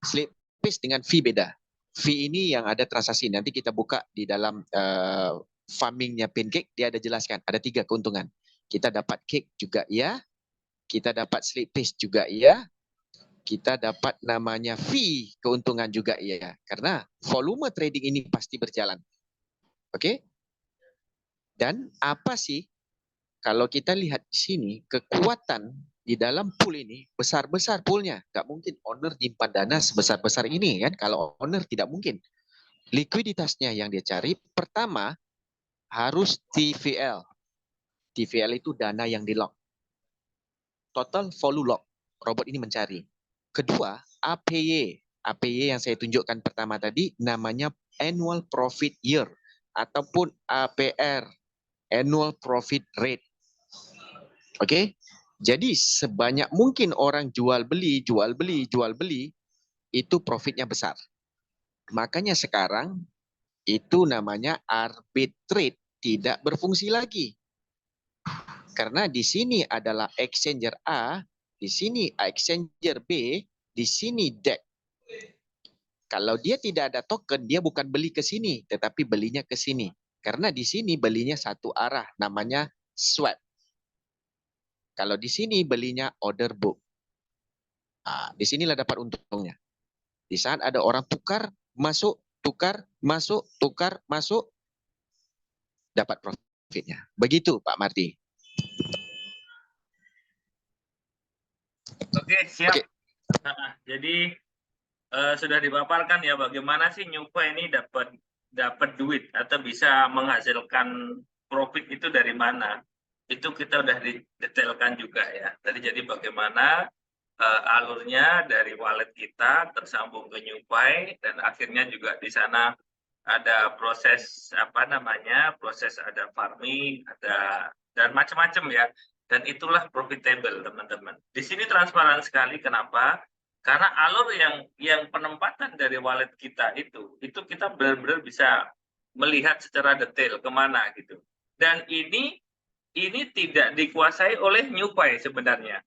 Slippage dengan fee beda. Fee ini yang ada transaksi. Nanti kita buka di dalam farmingnya Pancake, dia ada jelaskan. Ada 3 keuntungan. Kita dapat cake juga ya, kita dapat slippage juga ya, kita dapat namanya fee keuntungan juga ya. Karena volume trading ini pasti berjalan. Oke? Dan apa sih kalau kita lihat di sini kekuatan di dalam pool ini besar-besar poolnya. Nggak mungkin owner nyimpan dana sebesar-besar ini kan. Kalau owner tidak mungkin. Likuiditasnya yang dia cari pertama harus TVL. TVL itu dana yang di lock. Total volume lock. Robot ini mencari. Kedua, APY. APY yang saya tunjukkan pertama tadi namanya Annual Profit Year ataupun APR. Annual Profit Rate. Oke, jadi sebanyak mungkin orang jual beli itu profitnya besar. Makanya sekarang itu namanya arbitrate tidak berfungsi lagi. Karena di sini adalah exchanger A, di sini exchanger B, di sini DEX. Kalau dia tidak ada token, dia bukan beli ke sini, tetapi belinya ke sini. Karena di sini belinya satu arah, namanya swap. Kalau di sini belinya order book. Nah, disinilah dapat untungnya. Di saat ada orang tukar, masuk, tukar, masuk, dapat profitnya. Begitu Pak Marty. Oke, siap. Oke. Jadi sudah dipaparkan ya bagaimana sih Nyupa ini dapat duit atau bisa menghasilkan profit itu dari mana. Itu kita udah didetailkan juga ya. Jadi bagaimana alurnya dari wallet kita tersambung ke NewPay dan akhirnya juga di sana ada proses apa namanya, proses ada farming, ada dan macam-macam ya. Dan itulah profitable teman-teman. Di sini transparan sekali. Kenapa? Karena alur yang penempatan dari wallet kita itu kita benar-benar bisa melihat secara detail kemana gitu. Dan ini tidak dikuasai oleh NewPay sebenarnya.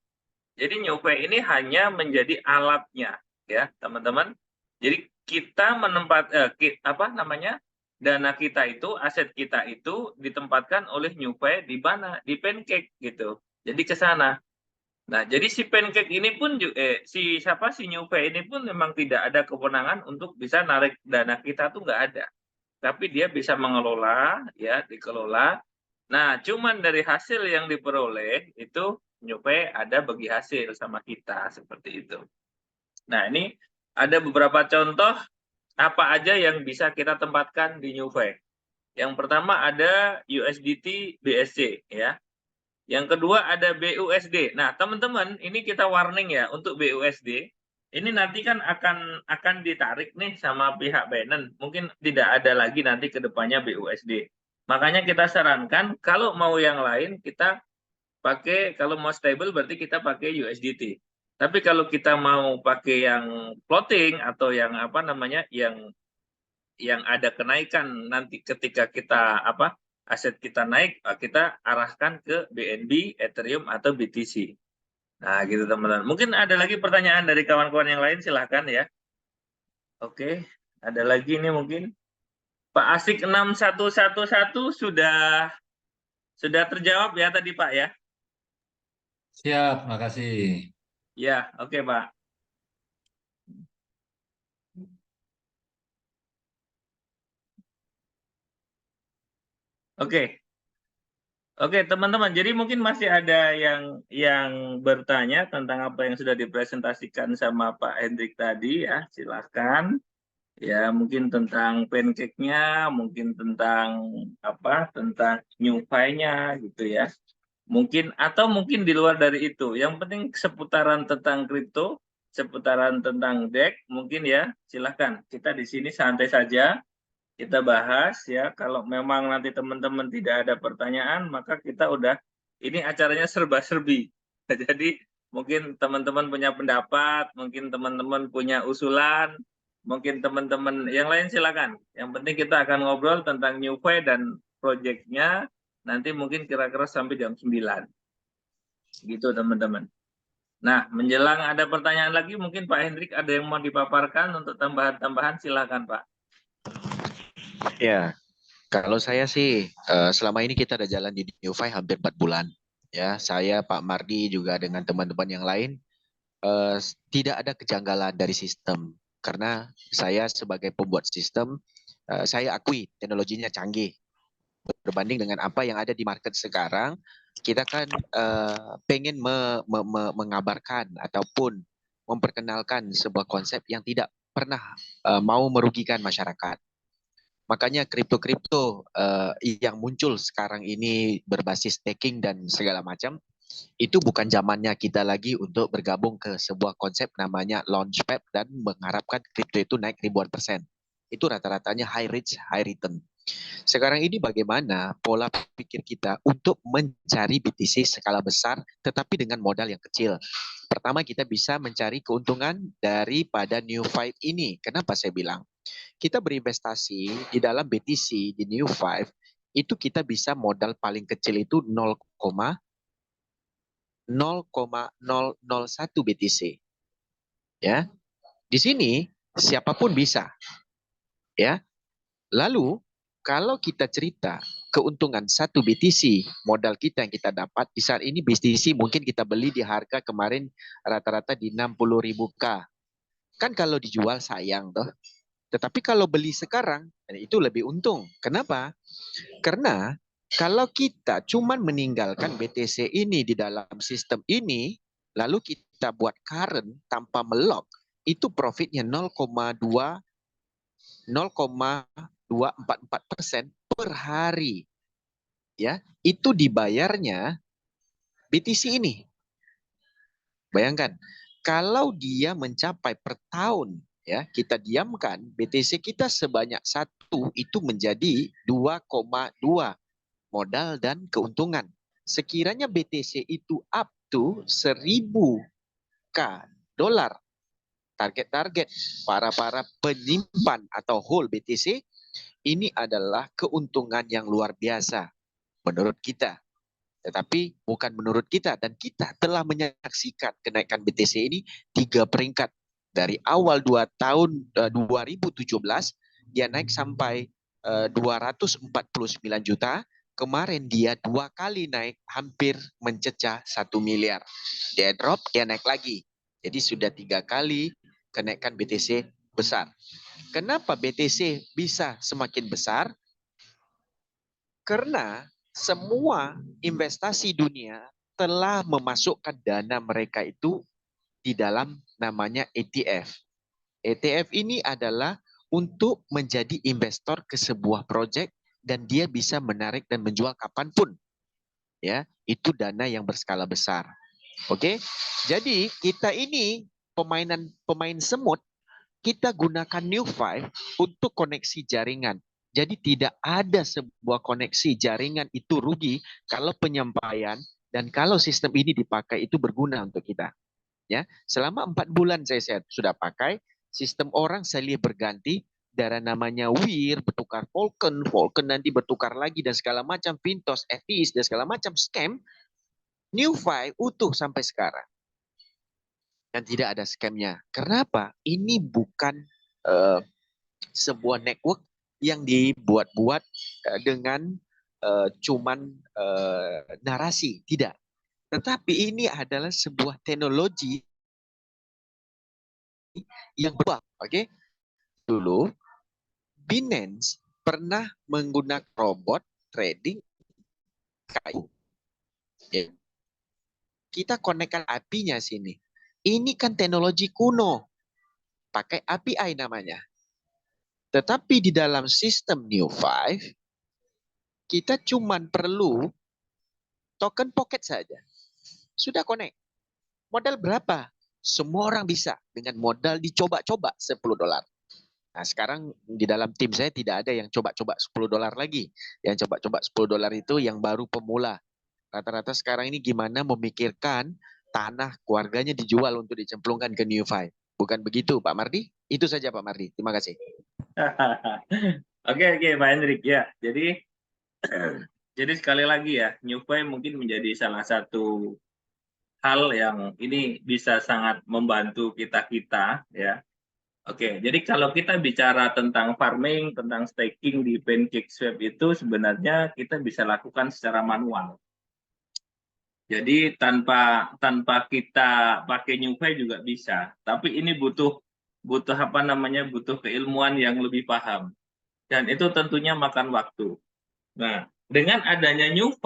Jadi NewPay ini hanya menjadi alatnya, ya teman-teman. Jadi kita dana kita itu, aset kita itu ditempatkan oleh NewPay di mana? Di Pancake gitu. Jadi ke sana. Nah, jadi si Pancake ini pun si NewPay ini pun memang tidak ada kewenangan untuk bisa narik dana kita tuh nggak ada. Tapi dia bisa mengelola, ya dikelola. Nah, cuman dari hasil yang diperoleh itu NewPay ada bagi hasil sama kita seperti itu. Nah, ini ada beberapa contoh apa aja yang bisa kita tempatkan di NewPay. Yang pertama ada USDT BSC ya. Yang kedua ada BUSD. Nah, teman-teman, ini kita warning ya untuk BUSD. Ini nanti kan akan ditarik nih sama pihak Binance. Mungkin tidak ada lagi nanti ke depannya BUSD. Makanya kita sarankan kalau mau yang lain kita pakai, kalau mau stable berarti kita pakai USDT. Tapi kalau kita mau pakai yang floating atau yang apa namanya yang ada kenaikan nanti ketika kita aset kita naik, kita arahkan ke BNB, Ethereum atau BTC. Nah, gitu teman-teman. Mungkin ada lagi pertanyaan dari kawan-kawan yang lain, silahkan ya. Oke, ada lagi nih mungkin. Pak Asik 6111 sudah terjawab ya tadi Pak ya? Siap, makasih. Ya, oke Pak. Oke. Oke, teman-teman. Jadi mungkin masih ada yang bertanya tentang apa yang sudah dipresentasikan sama Pak Hendrik tadi ya. Silahkan. Ya, mungkin tentang pancake-nya, mungkin tentang tentang NewPay-nya gitu ya. Mungkin atau mungkin di luar dari itu. Yang penting seputaran tentang kripto, seputaran tentang DEX, mungkin ya. Silahkan. Kita di sini santai saja kita bahas ya. Kalau memang nanti teman-teman tidak ada pertanyaan, maka kita udah ini acaranya serba-serbi. Jadi mungkin teman-teman punya pendapat, mungkin teman-teman punya usulan, mungkin teman-teman yang lain silakan. Yang penting kita akan ngobrol tentang NewFi dan proyeknya nanti mungkin kira-kira sampai jam 9. Gitu teman-teman. Nah, menjelang ada pertanyaan lagi, mungkin Pak Hendrik ada yang mau dipaparkan untuk tambahan-tambahan, silakan Pak. Ya, kalau saya sih selama ini kita ada jalan di NewFi hampir 4 bulan. Ya, saya Pak Mardi juga dengan teman-teman yang lain tidak ada kejanggalan dari sistem karena saya sebagai pembuat sistem saya akui teknologinya canggih berbanding dengan apa yang ada di market sekarang. Kita kan pengen mengabarkan ataupun memperkenalkan sebuah konsep yang tidak pernah mau merugikan masyarakat. Makanya kripto-kripto yang muncul sekarang ini berbasis staking dan segala macam, itu bukan zamannya kita lagi untuk bergabung ke sebuah konsep namanya launchpad dan mengharapkan kripto itu naik ribuan persen. Itu rata-ratanya high risk, high return. Sekarang ini bagaimana pola pikir kita untuk mencari BTC skala besar tetapi dengan modal yang kecil. Pertama kita bisa mencari keuntungan daripada New5 ini. Kenapa saya bilang? Kita berinvestasi di dalam BTC, di New5, itu kita bisa modal paling kecil itu 0,001 BTC. Ya. Di sini siapapun bisa, ya. Lalu kalau kita cerita keuntungan satu BTC modal kita yang kita dapat di saat ini, BTC mungkin kita beli di harga kemarin rata-rata di 60.000K. Kan kalau dijual sayang toh. Tetapi kalau beli sekarang itu lebih untung. Kenapa? Karena kalau kita cuman meninggalkan BTC ini di dalam sistem ini, lalu kita buat current tanpa melock, itu profitnya 0,244% per hari. Ya, itu dibayarnya BTC ini. Bayangkan, kalau dia mencapai per tahun, ya kita diamkan BTC kita sebanyak 1 itu menjadi 2,2 modal dan keuntungan. Sekiranya BTC itu up to 1000K dolar, target-target para penyimpan atau hold BTC, ini adalah keuntungan yang luar biasa menurut kita. Tetapi bukan menurut kita, dan kita telah menyaksikan kenaikan BTC ini 3 peringkat. Dari awal 2017 dia naik sampai 249 juta. Kemarin dia 2 kali naik, hampir mencecah 1 miliar. Dia drop, dia naik lagi. Jadi sudah 3 kali kenaikan BTC besar. Kenapa BTC bisa semakin besar? Karena semua investasi dunia telah memasukkan dana mereka itu di dalam namanya ETF. ETF ini adalah untuk menjadi investor ke sebuah proyek dan dia bisa menarik dan menjual kapanpun. Ya, itu dana yang berskala besar. Oke, jadi kita ini pemain semut, kita gunakan New5 untuk koneksi jaringan. Jadi tidak ada sebuah koneksi jaringan itu rugi kalau penyampaian dan kalau sistem ini dipakai itu berguna untuk kita. Ya, selama 4 bulan saya sudah pakai sistem, orang silih berganti dari namanya WIR bertukar Vulcan nanti bertukar lagi dan segala macam, Pintos, FTX dan segala macam scam. New5 utuh sampai sekarang dan tidak ada scamnya. Kenapa? Ini bukan sebuah network yang dibuat-buat dengan cuman narasi, tidak. Tetapi ini adalah sebuah teknologi yang berubah. Oke, dulu Binance pernah menggunakan robot trading kayu. Ya. Kita konekkan API-nya sini. Ini kan teknologi kuno, pakai API namanya. Tetapi di dalam sistem New5, kita cuman perlu token pocket saja. Sudah connect. Modal berapa? Semua orang bisa dengan modal dicoba-coba $10. Nah, sekarang di dalam tim saya tidak ada yang coba-coba $10 lagi. Yang coba-coba $10 itu yang baru pemula. Rata-rata sekarang ini gimana memikirkan tanah keluarganya dijual untuk dicemplungkan ke New5. Bukan begitu, Pak Mardi? Itu saja, Pak Mardi. Terima kasih. Oke, Pak Hendrik. Ya, jadi sekali lagi ya, New5 mungkin menjadi salah satu hal yang ini bisa sangat membantu kita ya. Oke, jadi kalau kita bicara tentang farming, tentang staking di PancakeSwap itu sebenarnya kita bisa lakukan secara manual. Jadi tanpa kita pakai New5 juga bisa. Tapi ini butuh apa namanya? Butuh keilmuan yang lebih paham. Dan itu tentunya makan waktu. Nah, dengan adanya New5,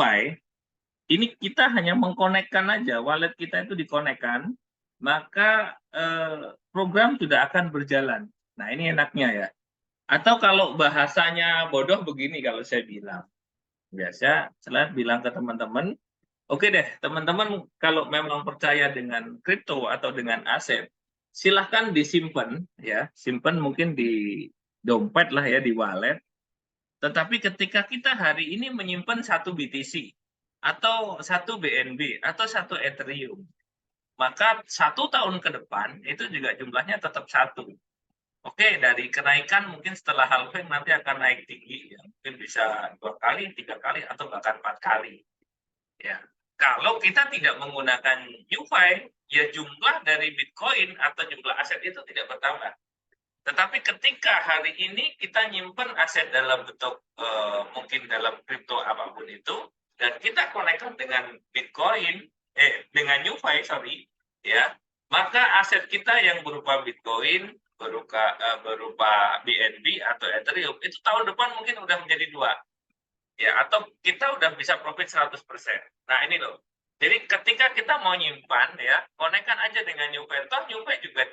ini kita hanya mengkonekkan aja, wallet kita itu dikonekkan, maka program sudah akan berjalan. Nah, ini enaknya ya. Atau kalau bahasanya bodoh begini kalau saya bilang. Biasa saya bilang ke teman-teman, oke deh, teman-teman kalau memang percaya dengan kripto atau dengan aset, silahkan disimpan ya, simpan mungkin di dompet lah ya, di wallet. Tetapi ketika kita hari ini menyimpan 1 BTC atau 1 BNB atau 1 Ethereum, maka 1 tahun ke depan itu juga jumlahnya tetap 1. Oke, dari kenaikan mungkin setelah halving nanti akan naik tinggi, ya. Mungkin bisa 2 kali, 3 kali, atau bahkan 4 kali. Ya. Kalau kita tidak menggunakan New5, ya jumlah dari Bitcoin atau jumlah aset itu tidak bertambah. Tetapi ketika hari ini kita nyimpen aset dalam bentuk mungkin dalam kripto apapun itu, dan kita konekkan dengan Bitcoin, dengan NewFi, sorry, ya, maka aset kita yang berupa Bitcoin, berupa BNB atau Ethereum, itu tahun depan mungkin udah menjadi 2. Ya, atau kita udah bisa profit 100%. Nah, ini loh. Jadi ketika kita mau nyimpan ya, konekkan aja dengan NewPay. Toh NewPay juga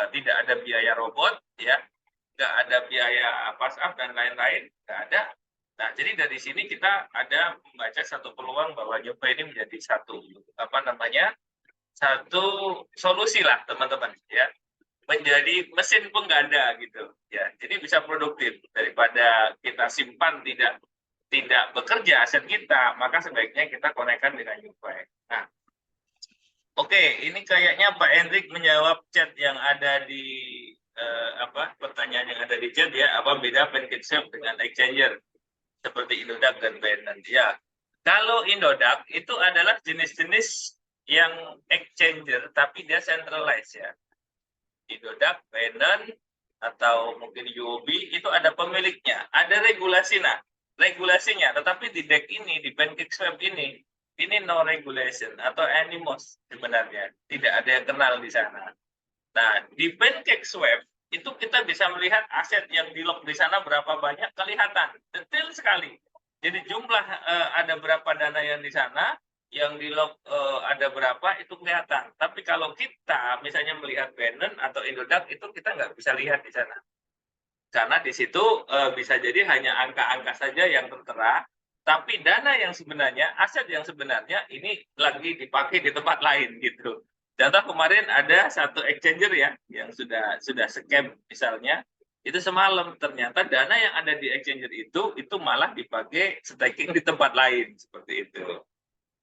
tidak ada biaya robot ya, nggak ada biaya pass up dan lain-lain, nggak ada. Nah, jadi dari sini kita ada membaca satu peluang bahwa NewPay ini menjadi satu satu solusi lah teman-teman ya, menjadi mesin pengganda gitu ya. Jadi bisa produktif daripada kita simpan tidak bekerja aset kita, maka sebaiknya kita konekkan dengan NewFi. Nah, oke, ini kayaknya Pak Hendrik menjawab chat yang ada di pertanyaan yang ada di chat ya, apa beda PancakeSwap dengan exchanger seperti Indodax dan Binance ya. Kalau Indodax itu adalah jenis-jenis yang exchanger tapi dia centralized ya. Indodax, Binance atau mungkin UOB itu ada pemiliknya, ada regulasinya, tetapi di DEX ini, di PancakeSwap ini no regulation atau anonymous sebenarnya, tidak ada yang kenal di sana. Nah, di PancakeSwap itu kita bisa melihat aset yang di lock di sana berapa banyak, kelihatan detail sekali. Jadi jumlah ada berapa dana yang di sana, yang di lock ada berapa itu kelihatan. Tapi kalau kita misalnya melihat Binance atau Indodax itu kita nggak bisa lihat di sana. Karena di situ bisa jadi hanya angka-angka saja yang tertera, tapi dana yang sebenarnya, aset yang sebenarnya ini lagi dipakai di tempat lain gitu. Contoh kemarin ada satu exchanger ya yang sudah scam misalnya, itu semalam ternyata dana yang ada di exchanger itu malah dipakai staking di tempat lain seperti itu.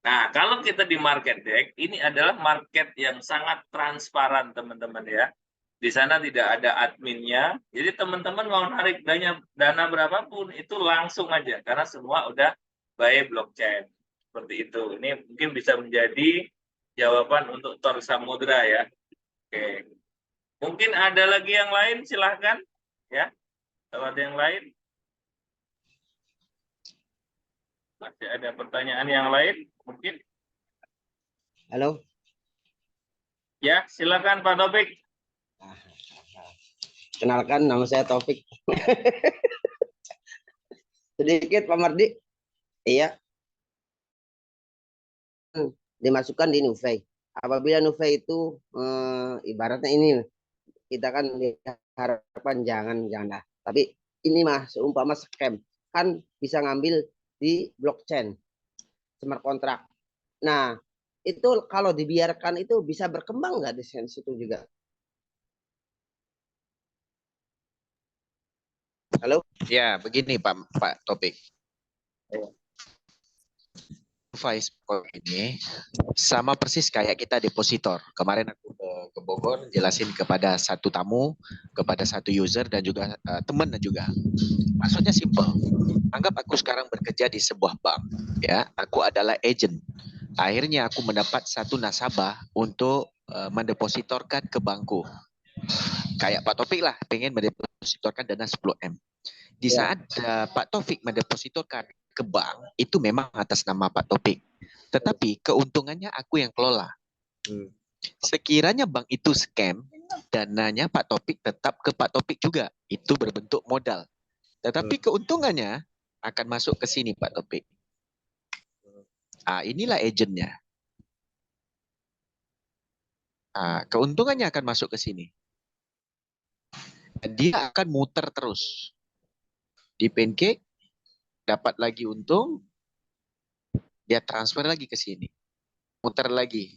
Nah, kalau kita di market deck, ini adalah market yang sangat transparan, teman-teman ya. Di sana tidak ada adminnya, jadi teman-teman mau narik dana berapapun, itu langsung aja, karena semua udah by blockchain. Seperti itu. Ini mungkin bisa menjadi jawaban untuk Tor Samudra ya. Oke. Mungkin ada lagi yang lain, silahkan. Ya, kalau ada yang lain. Masih ada pertanyaan yang lain, mungkin. Halo. Ya, silakan Pak Topik. Kenalkan, nama saya Taufik. Sedikit Pak Mardi. Iya. Dimasukkan di NewFi. Apabila NewFi itu ibaratnya ini kita kan diharapkan jangan lah. Tapi ini mah seumpama scam kan bisa ngambil di blockchain smart contract. Nah, itu kalau dibiarkan itu bisa berkembang nggak di situ juga? Halo? Ya, begini Pak Topik. Spot ini sama persis kayak kita depositor. Kemarin aku ke Bogor jelasin kepada satu tamu, kepada satu user dan juga teman juga. Maksudnya simple. Anggap aku sekarang bekerja di sebuah bank, ya. Aku adalah agent. Akhirnya aku mendapat satu nasabah untuk mendepositorkan ke bankku. Kayak Pak Taufik lah, pengen mendepositorkan dana 10M. Di saat Pak Taufik mendepositorkan ke bank, itu memang atas nama Pak Taufik. Tetapi keuntungannya aku yang kelola. Sekiranya bank itu scam, dananya Pak Taufik tetap ke Pak Taufik juga. Itu berbentuk modal. Tetapi keuntungannya akan masuk ke sini Pak Taufik. Inilah agentnya. Keuntungannya akan masuk ke sini. Dan dia akan muter terus. Di Pancake, dapat lagi untung, dia transfer lagi ke sini. Muter lagi.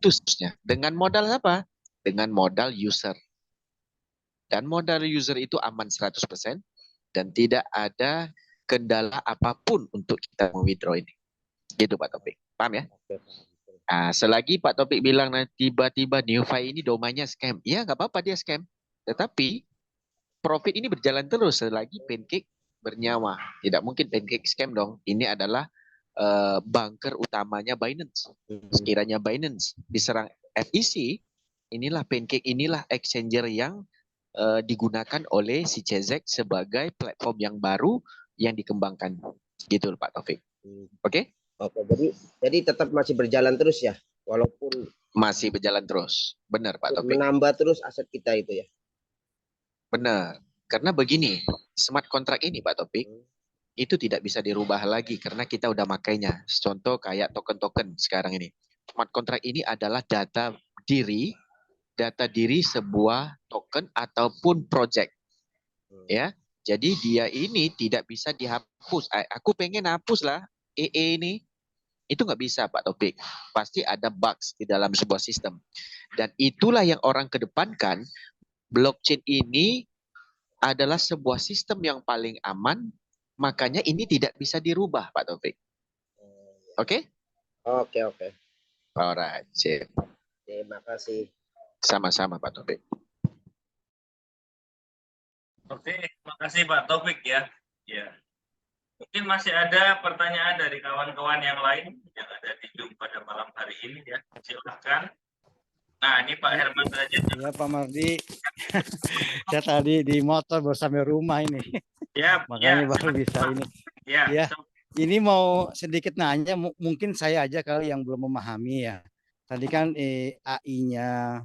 Terusnya. Dengan modal apa? Dengan modal user. Dan modal user itu aman 100% dan tidak ada kendala apapun untuk kita withdraw ini. Gitu Pak Topik. Paham ya? Selagi Pak Topik bilang nanti tiba-tiba NewFi ini domainnya scam. Ya nggak apa-apa dia scam. Tetapi profit ini berjalan terus selagi Pancake bernyawa. Tidak mungkin Pancake scam dong. Ini adalah bunker utamanya Binance. Sekiranya Binance diserang FEC, inilah Pancake, inilah exchanger yang digunakan oleh si CZ sebagai platform yang baru yang dikembangkan. Gitu Pak Taufik. Oke? Oke, jadi tetap masih berjalan terus ya, walaupun Masih berjalan terus. Benar Pak Taufik. menambah terus aset kita itu ya. Benar. Karena begini, smart contract ini Pak Taufik, itu tidak bisa dirubah lagi karena kita udah makainya. Contoh kayak token-token sekarang ini. Smart contract ini adalah data diri sebuah token ataupun project. Ya. Jadi dia ini tidak bisa dihapus. Aku pengen hapus lah EE ini. Itu nggak bisa Pak Topik. Pasti ada bugs di dalam sebuah sistem. Dan itulah yang orang kedepankan. Blockchain ini adalah sebuah sistem yang paling aman. Makanya ini tidak bisa dirubah Pak Taufik. Oke? Oke. Alright, sip. Terima kasih. Sama-sama Pak Taufik. Oke, terima kasih Pak Taufik ya. Ya. Mungkin masih ada pertanyaan dari kawan-kawan yang lain yang ada di Zoom pada malam hari ini ya. Silakan. Nah, ini Pak Herman Derajat. Ya Pak Mardi, saya tadi di motor baru sampai rumah ini, Ya, makanya ya, baru bisa ini. ya. Ya, ini mau sedikit nanya, mungkin saya aja kali yang belum memahami ya. Tadi kan AI-nya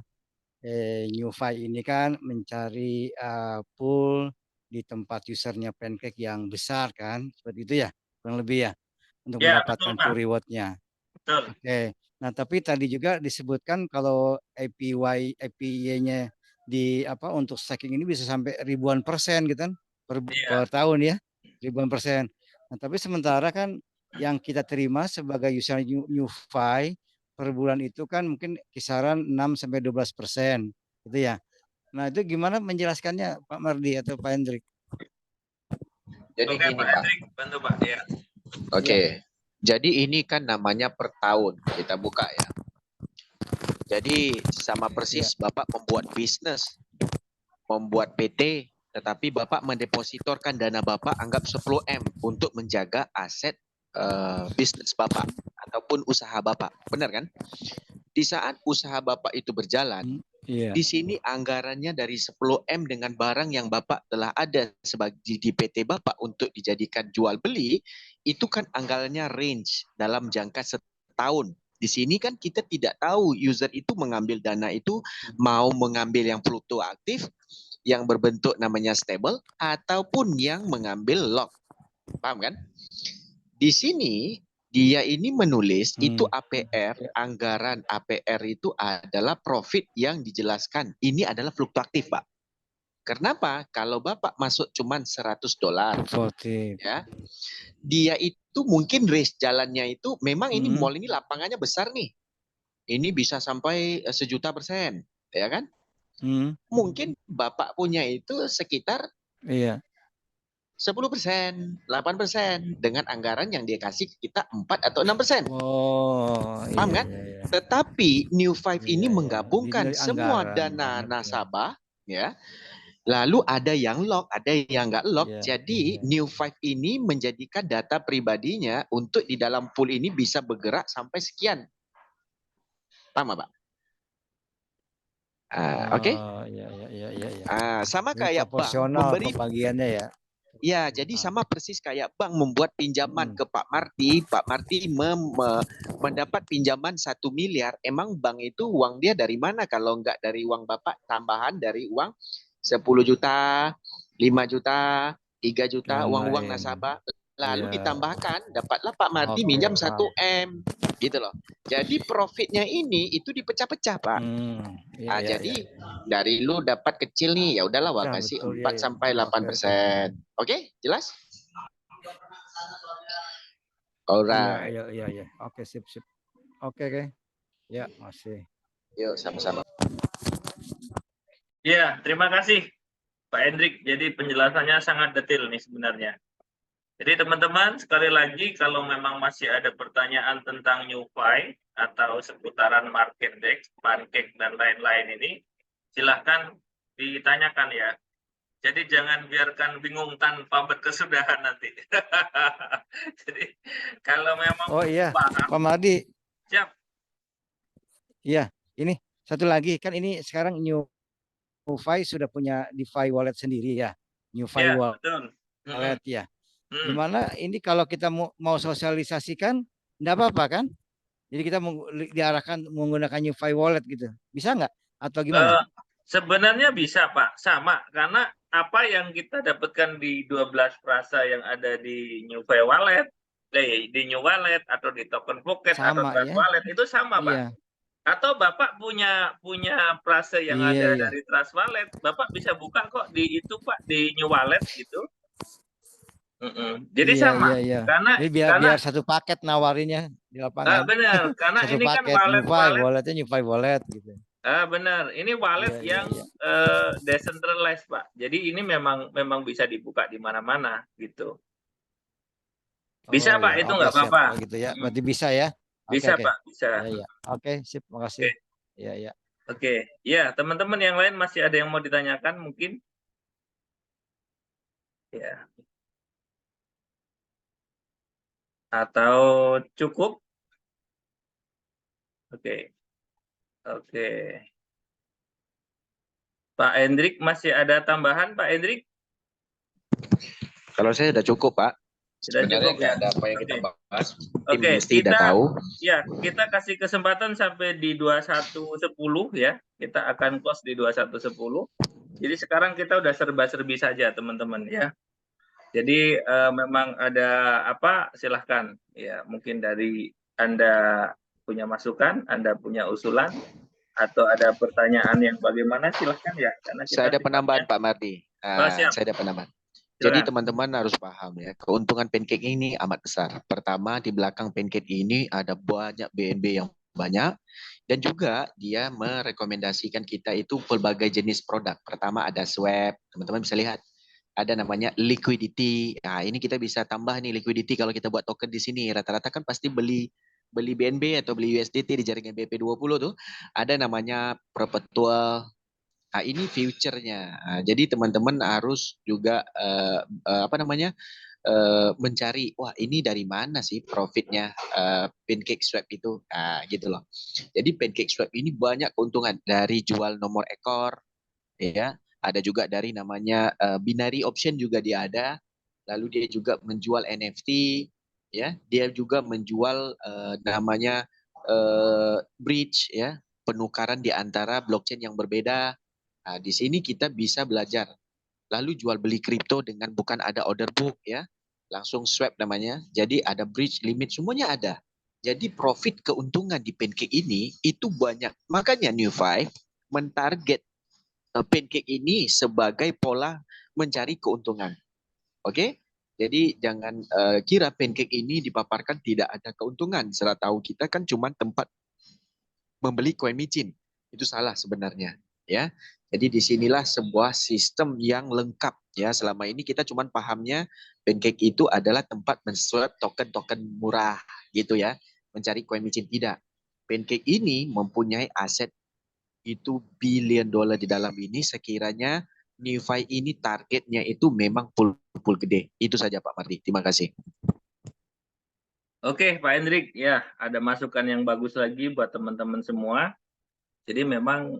NewFi ini kan mencari pool di tempat usernya Pancake yang besar kan, seperti itu ya, kurang lebih ya, untuk Ya, mendapatkan betul, Pak. pool reward-nya. Betul. Oke. Nah, tapi tadi juga disebutkan kalau APY-nya di apa untuk staking ini bisa sampai ribuan persen gitu kan per tahun ya, ribuan persen. Nah, tapi sementara kan yang kita terima sebagai user NewFi per bulan itu kan mungkin kisaran 6 sampai 12% gitu ya. Nah, itu gimana menjelaskannya Pak Mardi atau Pak Hendrik? Jadi Oke, gini Pak Pak. Hendrik, bantu Pak. Ya. Oke. Jadi ini kan namanya per tahun kita buka ya. Jadi sama persis Bapak membuat bisnis, membuat PT, tetapi Bapak mendepositorkan dana Bapak anggap 10M untuk menjaga aset bisnis Bapak ataupun usaha Bapak. Benar kan? Di saat usaha Bapak itu berjalan, di sini anggarannya dari 10M dengan barang yang Bapak telah ada sebagai di PT Bapak untuk dijadikan jual beli, itu kan anggarannya range dalam jangka setahun. Di sini kan kita tidak tahu user itu mengambil dana itu mau mengambil yang fluktuatif, yang berbentuk namanya stable, ataupun yang mengambil lock. Paham kan? Di sini dia ini menulis itu APR, anggaran APR itu adalah profit yang dijelaskan. Ini adalah fluktuatif, Pak. Kenapa? Kalau Bapak masuk cuma $100, ya, dia itu mungkin race jalannya itu memang ini mall ini lapangannya besar nih. Ini bisa sampai 1.000.000%, ya kan? Mungkin Bapak punya itu sekitar 10%, 8% dengan anggaran yang dia kasih kita 4 atau 6%. Paham kan? Tetapi New5 ini menggabungkan semua dana nasabah, ya. Lalu ada yang lock, ada yang nggak lock. Jadi New5 ini menjadikan data pribadinya untuk di dalam pool ini bisa bergerak sampai sekian. Paham, Pak? Oke? Sama kayak bank memberi pembagiannya ya. Ya, jadi sama persis kayak bank membuat pinjaman ke Pak Marti. Pak Marti mendapat pinjaman 1 miliar. Emang bank itu uang dia dari mana? Kalau enggak dari uang Bapak, tambahan dari uang 10 juta, 5 juta, 3 juta, uang-uang nasabah. Lalu ditambahkan, dapatlah Pak Marti minjam 1M. Gitu loh. Jadi profitnya ini itu dipecah-pecah, Pak. Jadi dari lu dapat kecil nih, ya udahlah wah kasih 4 sampai 8%. Oke, jelas? Alright. Iya. Oke, sip. Oke. Ya, masih. Yuk, sama-sama. Ya, terima kasih Pak Hendrik. Jadi penjelasannya sangat detail nih sebenarnya. Jadi teman-teman, sekali lagi kalau memang masih ada pertanyaan tentang NewFi atau seputaran market dex, pancake dan lain-lain ini, silahkan ditanyakan ya. Jadi jangan biarkan bingung tanpa berkesudahan nanti. Jadi kalau memang Pak Mardi. Siap. Iya, ini satu lagi kan ini sekarang NuFi sudah punya DeFi wallet sendiri ya, NuFi Ya, wallet betul. Mm-mm. ya. Mm. Dimana ini kalau kita mau sosialisasikan, enggak apa-apa kan? Jadi kita diarahkan menggunakan NuFi wallet gitu, bisa nggak? Atau gimana? Sebenarnya bisa Pak, sama. Karena apa yang kita dapatkan di 12 frasa yang ada di NuFi Wallet, di New Wallet, atau di Token Pocket, atau Sama Trust ya? Wallet, itu sama Pak. Iya, Atau Bapak punya frase yang iya, ada iya. dari Trust Wallet, Bapak bisa buka kok di itu Pak, di New Wallet gitu. Jadi Iya, sama. iya, iya. Karena Jadi biar karena biar satu paket nawarinnya di lapangan. benar, karena Satu ini kan paket NuFi, wallet-wallet. walletnya NuFi wallet gitu. Benar, ini wallet Iya, iya, yang iya. decentralized, Pak. Jadi ini memang bisa dibuka di mana-mana gitu. Bisa, Oh Pak, ya, itu oke nggak siap. apa-apa. Oh gitu ya. Berarti bisa ya. Oke, Bisa, oke. Pak, bisa. Iya, iya. Oke, sip. Makasih. Oke, Iya, iya. oke. Ya, teman-teman yang lain masih ada yang mau ditanyakan mungkin? Ya. Atau cukup? Oke. Oke. Pak Hendrik masih ada tambahan, Pak Hendrik? Kalau saya udah cukup, Pak. Sudah Sebenarnya cukup nggak ya? ada apa yang kita Oke. bahas. Tim Oke, mesti udah tahu. ya, kita kasih kesempatan sampai di 21.10 ya. Kita akan close di 21.10. Jadi sekarang kita udah serba-serbi saja, teman-teman ya. Jadi memang ada apa, silahkan. Ya, mungkin dari Anda punya masukan, Anda punya usulan, atau ada pertanyaan yang bagaimana, silahkan ya. Karena kita Saya ada penambahan, Pak Mardi. siap, Saya ada penambahan. Jadi silakan. teman-teman harus paham ya, keuntungan pancake ini amat besar. Pertama, di belakang pancake ini ada banyak BNB yang banyak, dan juga dia merekomendasikan kita itu berbagai jenis produk. Pertama ada swap, teman-teman bisa lihat. Ada namanya liquidity. Nah, ini kita bisa tambah nih liquidity kalau kita buat token di sini. Rata-rata kan pasti beli BNB atau beli USDT di jaringan BP20 tuh. Ada namanya perpetual. Nah, ini future-nya. Nah, jadi teman-teman harus juga mencari, wah ini dari mana sih profitnya pancake swap itu. Nah, gitu loh. Jadi pancake swap ini banyak keuntungan dari jual nomor ekor, ya. Ada juga dari namanya binary option juga dia ada. Lalu dia juga menjual NFT, ya. Dia juga menjual namanya bridge, ya, penukaran di antara blockchain yang berbeda. Nah, di sini kita bisa belajar. Lalu jual beli kripto dengan bukan ada order book, ya. Langsung swap namanya. Jadi ada bridge, limit, semuanya ada. Jadi profit keuntungan di pancake ini itu banyak. Makanya NuFi mentarget pancake ini sebagai pola mencari keuntungan. Oke? Jadi jangan kira pancake ini dipaparkan tidak ada keuntungan. Setelah tahu kita kan cuma tempat membeli koin micin. Itu salah sebenarnya, ya. Jadi disinilah sebuah sistem yang lengkap, ya. Selama ini kita cuma pahamnya pancake itu adalah tempat men-swap token-token murah gitu ya, mencari koin micin. Tidak. Pancake ini mempunyai aset itu billion dollar di dalam ini. Sekiranya NuFi ini targetnya itu memang pool gede. Itu saja Pak Mardi. Terima kasih. Oke, Pak Hendrik, ya ada masukan yang bagus lagi buat teman-teman semua. Jadi memang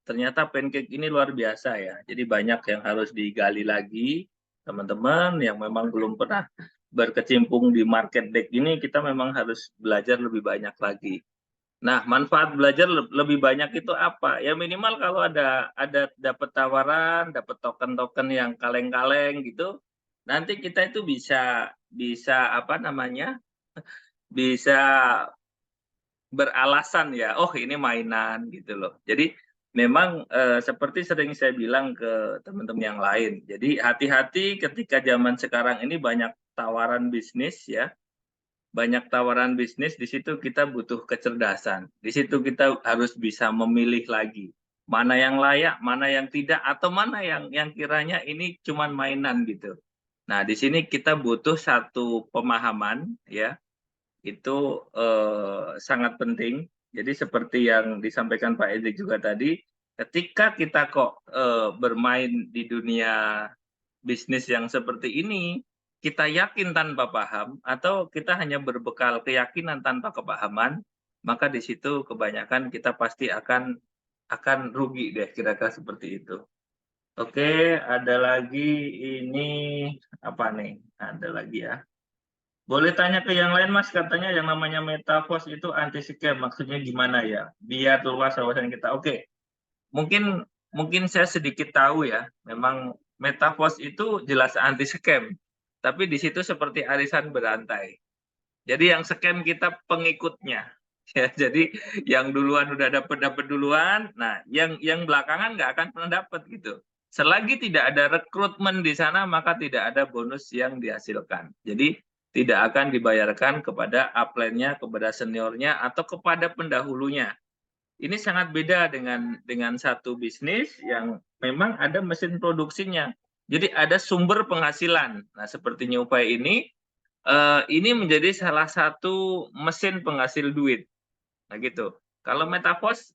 ternyata pancake ini luar biasa ya. Jadi banyak yang harus digali lagi, teman-teman yang memang belum pernah berkecimpung di market deck ini, kita memang harus belajar lebih banyak lagi. Nah, manfaat belajar lebih banyak itu apa? Ya minimal kalau ada dapat tawaran, dapat token-token yang kaleng-kaleng gitu, nanti kita itu bisa apa namanya? Bisa beralasan ya, oh ini mainan gitu loh. Jadi memang seperti sering saya bilang ke teman-teman yang lain. Jadi hati-hati ketika zaman sekarang ini banyak tawaran bisnis ya. Banyak tawaran bisnis, di situ kita butuh kecerdasan. Di situ kita harus bisa memilih lagi. Mana yang layak, mana yang tidak, atau mana yang kiranya ini cuma mainan gitu. Nah, di sini kita butuh satu pemahaman ya, itu sangat penting. Jadi seperti yang disampaikan Pak Edik juga tadi, ketika kita kok bermain di dunia bisnis yang seperti ini, kita yakin tanpa paham, atau kita hanya berbekal keyakinan tanpa kepahaman, maka di situ kebanyakan kita pasti akan akan rugi deh, kira-kira seperti itu. Oke, ada lagi ini apa nih? Ada lagi ya. Boleh tanya ke yang lain, Mas. Katanya yang namanya metaverse itu anti scam. Maksudnya gimana ya? Biar luas wawasan kita. Oke, mungkin mungkin saya sedikit tahu ya. Memang metaverse itu jelas anti scam. Tapi di situ seperti arisan berantai. Jadi yang scam kita pengikutnya. Ya, jadi yang duluan udah dapat duluan, nah yang belakangan nggak akan pernah dapat gitu. Selagi tidak ada rekrutmen di sana, maka tidak ada bonus yang dihasilkan. Jadi tidak akan dibayarkan kepada upline-nya, kepada seniornya, atau kepada pendahulunya. Ini sangat beda dengan satu bisnis yang memang ada mesin produksinya. Jadi ada sumber penghasilan. Nah, seperti Newpay ini menjadi salah satu mesin penghasil duit. Nah gitu. Kalau metaverse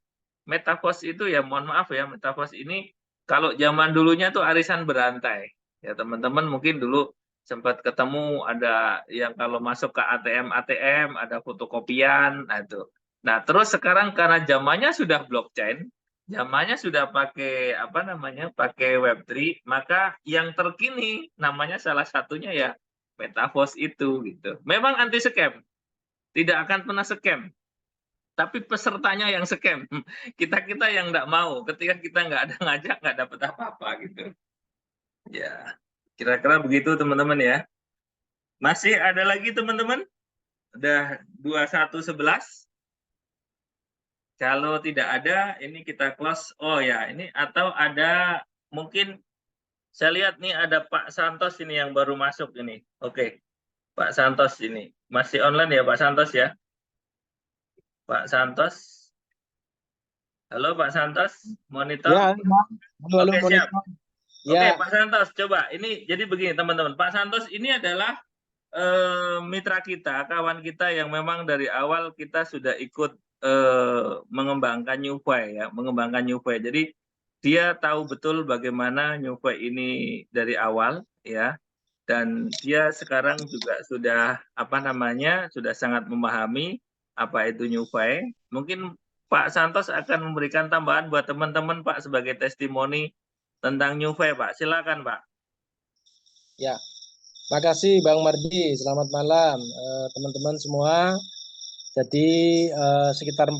itu ya mohon maaf ya, metaverse ini kalau zaman dulunya tuh arisan berantai. Ya teman-teman mungkin dulu sempat ketemu ada yang kalau masuk ke ATM ada fotokopian, nah itu. Nah terus sekarang karena zamannya sudah blockchain, zamannya sudah pakai apa namanya, pakai Web3, maka yang terkini namanya salah satunya ya metaverse itu gitu. Memang anti scam, tidak akan pernah scam. Tapi pesertanya yang scam. Kita-kita yang nggak mau. Ketika kita nggak ada ngajak, nggak dapat apa-apa gitu. Ya, kira-kira begitu teman-teman ya. Masih ada lagi teman-teman? Udah 21:11. Kalau tidak ada, ini kita close. Oh ya, ini atau ada mungkin saya lihat nih ada Pak Santos ini yang baru masuk ini. Oke, Pak Santos ini. Masih online ya Pak Santos ya? Pak Santos. Halo Pak Santos, monitor. Ya, halo, Oke, siap. monitor. Oke, Ya, Pak Santos, coba. Ini jadi begini, teman-teman. Pak Santos ini adalah mitra kita, kawan kita yang memang dari awal kita sudah ikut mengembangkan Newpay ya, mengembangkan Newpay. Jadi dia tahu betul bagaimana Newpay ini dari awal ya, dan dia sekarang juga sudah apa namanya, sudah sangat memahami apa itu Newpay. Mungkin Pak Santos akan memberikan tambahan buat teman-teman Pak sebagai testimoni tentang Newpay, Pak. Silakan, Pak. ya. Makasih Bang Mardi. Selamat malam teman-teman semua. Jadi sekitar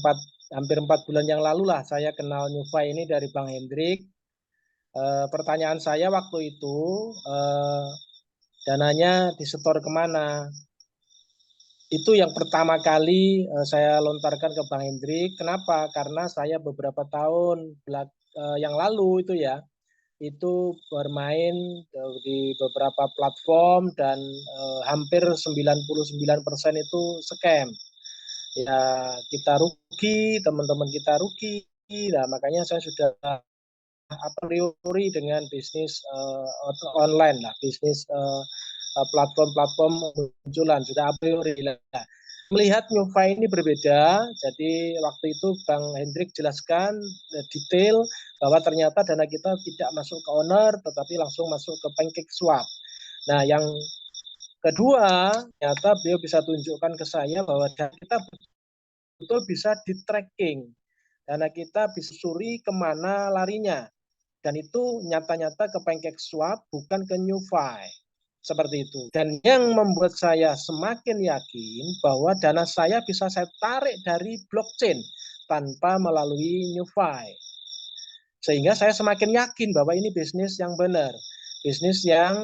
hampir 4 bulan yang lalu lah saya kenal Newfy ini dari Bang Hendrik. Pertanyaan saya waktu itu dananya disetor kemana? Itu yang pertama kali saya lontarkan ke Bang Hendrik. Kenapa? Karena saya beberapa tahun yang lalu itu bermain di beberapa platform dan hampir 99% itu scam. Ya, kita rugi, teman-teman kita rugi. Nah, makanya saya sudah a priori dengan bisnis online lah, bisnis platform-platform munculan sudah a priori lah. Melihat Newfy ini berbeda, jadi waktu itu Bang Hendrik jelaskan detail bahwa ternyata dana kita tidak masuk ke owner, tetapi langsung masuk ke PancakeSwap. Nah, yang kedua, ternyata beliau bisa tunjukkan ke saya bahwa dana kita betul bisa di-tracking. Dana kita bisa suri kemana larinya. Dan itu nyata-nyata ke PancakeSwap, bukan ke Newfy. Seperti itu. Dan yang membuat saya semakin yakin bahwa dana saya bisa saya tarik dari blockchain tanpa melalui Newfy. Sehingga saya semakin yakin bahwa ini bisnis yang benar. Bisnis yang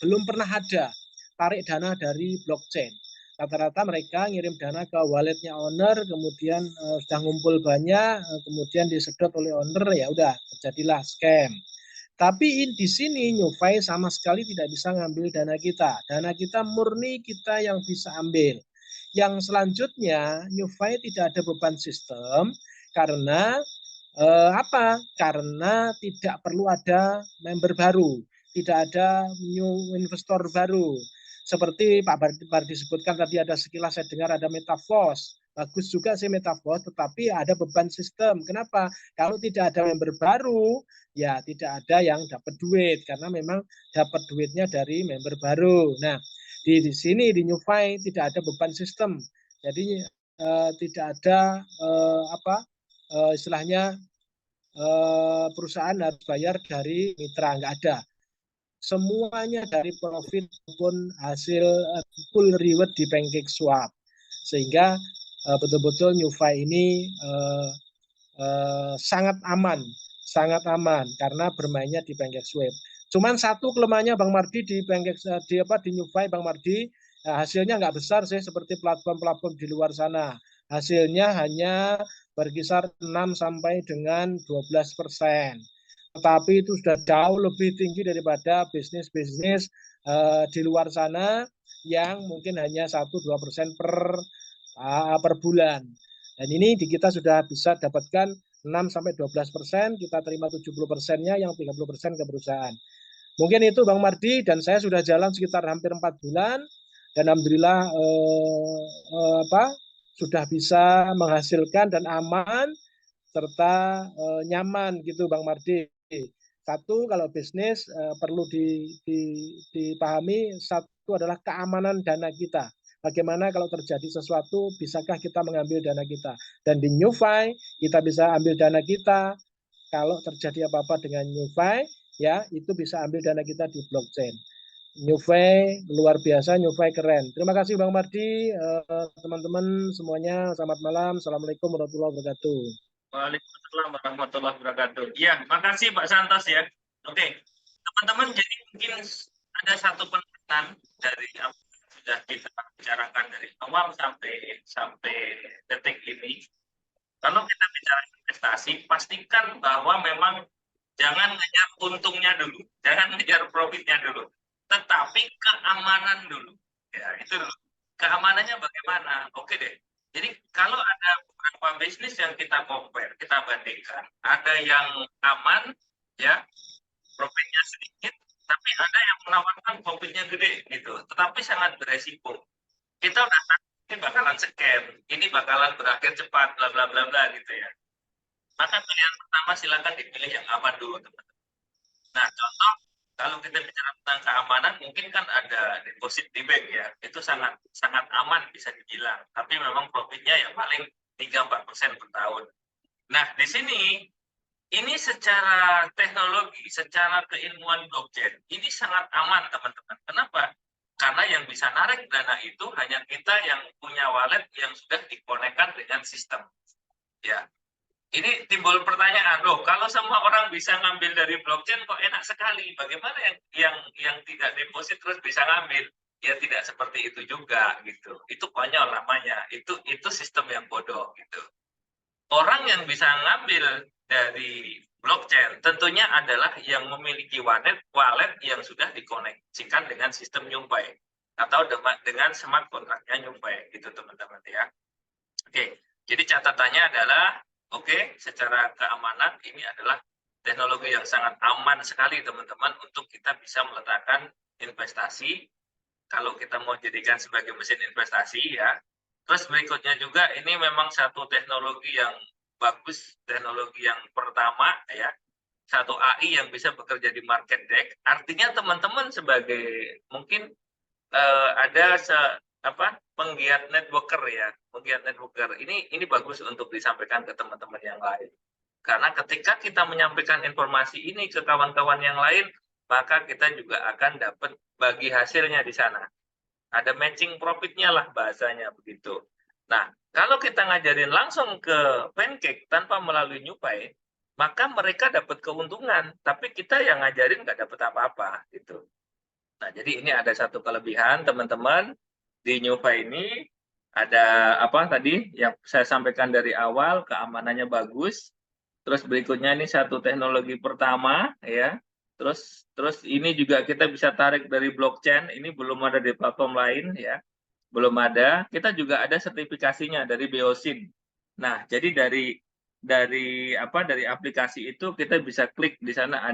belum pernah ada tarik dana dari blockchain. Rata-rata mereka ngirim dana ke walletnya owner, kemudian sudah ngumpul banyak, kemudian disedot oleh owner, ya udah terjadilah scam. Tapi di sini Newfy sama sekali tidak bisa ngambil dana kita. Dana kita murni kita yang bisa ambil. Yang selanjutnya Newfy tidak ada beban sistem karena apa? Karena tidak perlu ada member baru, tidak ada new investor baru. Seperti Pak Bardi sebutkan tadi ada sekilas saya dengar ada Metaverse. Bagus juga sih Metaverse, tetapi ada beban sistem. Kenapa? Kalau tidak ada member baru, ya tidak ada yang dapat duit karena memang dapat duitnya dari member baru. Nah, di sini di Newfy tidak ada beban sistem. Jadi tidak ada istilahnya perusahaan harus bayar dari mitra, nggak ada. Semuanya dari profit maupun hasil full reward di PancakeSwap, sehingga betul-betul NuFi ini sangat aman karena bermainnya di PancakeSwap. Cuman satu kelemahannya Bang Mardi di NuFi, Bang Mardi, hasilnya nggak besar sih seperti platform-platform di luar sana. Hasilnya hanya berkisar 6 sampai dengan 12%. Tetapi itu sudah jauh lebih tinggi daripada bisnis-bisnis di luar sana yang mungkin hanya 1-2% per bulan. Dan ini di kita sudah bisa dapatkan 6-12%, kita terima 70%-nya, yang 30% ke perusahaan. Mungkin itu Bang Mardi, dan saya sudah jalan sekitar hampir 4 bulan, dan alhamdulillah sudah bisa menghasilkan dan aman serta nyaman gitu Bang Mardi. Satu, kalau bisnis perlu dipahami, satu adalah keamanan dana kita. Bagaimana kalau terjadi sesuatu, bisakah kita mengambil dana kita? Dan di NuFi, kita bisa ambil dana kita. Kalau terjadi apa-apa dengan NuFi, ya itu bisa ambil dana kita di blockchain. NuFi luar biasa, NuFi keren. Terima kasih Bang Mardi, teman-teman semuanya, selamat malam. Assalamualaikum warahmatullahi wabarakatuh. Waalaikumsalam warahmatullahi wabarakatuh. Ya, makasih Pak Santos ya. Oke, teman-teman, jadi mungkin ada satu penekanan dari apa yang sudah kita bicarakan dari awal sampai detik ini. Kalau kita bicara investasi, pastikan bahwa memang jangan ngejar untungnya dulu, jangan ngejar profitnya dulu, tetapi keamanan dulu. Ya, itu dulu. Keamanannya bagaimana? Oke deh. Jadi kalau ada beberapa bisnis yang kita compare, kita bandingkan, ada yang aman, ya, profitnya sedikit, tapi ada yang menawarkan profitnya gede, gitu. Tetapi sangat beresiko. Kita udah tahu ini bakalan scam, ini bakalan berakhir cepat, bla bla bla bla, gitu ya. Maka pilihan pertama silakan dipilih yang aman dulu, teman-teman. Nah, contoh kalau kita bicara tentang keamanan, mungkin kan ada deposit di bank ya, itu sangat sangat aman bisa dibilang. Tapi memang profitnya ya paling 3-4% per tahun. Nah, di sini ini secara teknologi, secara keilmuan blockchain, ini sangat aman teman-teman. Kenapa? Karena yang bisa narik dana itu hanya kita yang punya wallet yang sudah dikonekkan dengan sistem. Ya, ini timbul pertanyaan, loh, kalau semua orang bisa ngambil dari blockchain kok enak sekali, bagaimana yang tidak deposit terus bisa ngambil? Ya tidak seperti itu juga gitu. Itu konyol namanya. Itu sistem yang bodoh gitu. Orang yang bisa ngambil dari blockchain tentunya adalah yang memiliki wallet yang sudah dikoneksikan dengan sistem NuFi atau dengan smart contract-nya NuFi gitu teman-teman ya. Oke, jadi catatannya adalah oke, secara keamanan ini adalah teknologi yang sangat aman sekali teman-teman untuk kita bisa meletakkan investasi kalau kita mau jadikan sebagai mesin investasi ya. Terus berikutnya juga ini memang satu teknologi yang bagus, teknologi yang pertama ya, satu AI yang bisa bekerja di market desk. Artinya teman-teman sebagai mungkin ada penggiat networker ya, penggiat networker ini bagus untuk disampaikan ke teman-teman yang lain. Karena ketika kita menyampaikan informasi ini ke kawan-kawan yang lain, maka kita juga akan dapat bagi hasilnya di sana. Ada matching profitnya lah bahasanya begitu. Nah, kalau kita ngajarin langsung ke Pancake tanpa melalui NuFi, maka mereka dapat keuntungan, tapi kita yang ngajarin nggak dapat apa-apa gitu. Nah, jadi ini ada satu kelebihan teman-teman di NuFi ini, ada apa tadi yang saya sampaikan dari awal, keamanannya bagus. Terus berikutnya ini satu teknologi pertama ya. Terus ini juga kita bisa tarik dari blockchain, ini belum ada di platform lain ya. Belum ada. Kita juga ada sertifikasinya dari BeoSyn. Nah, jadi dari aplikasi itu kita bisa klik di sana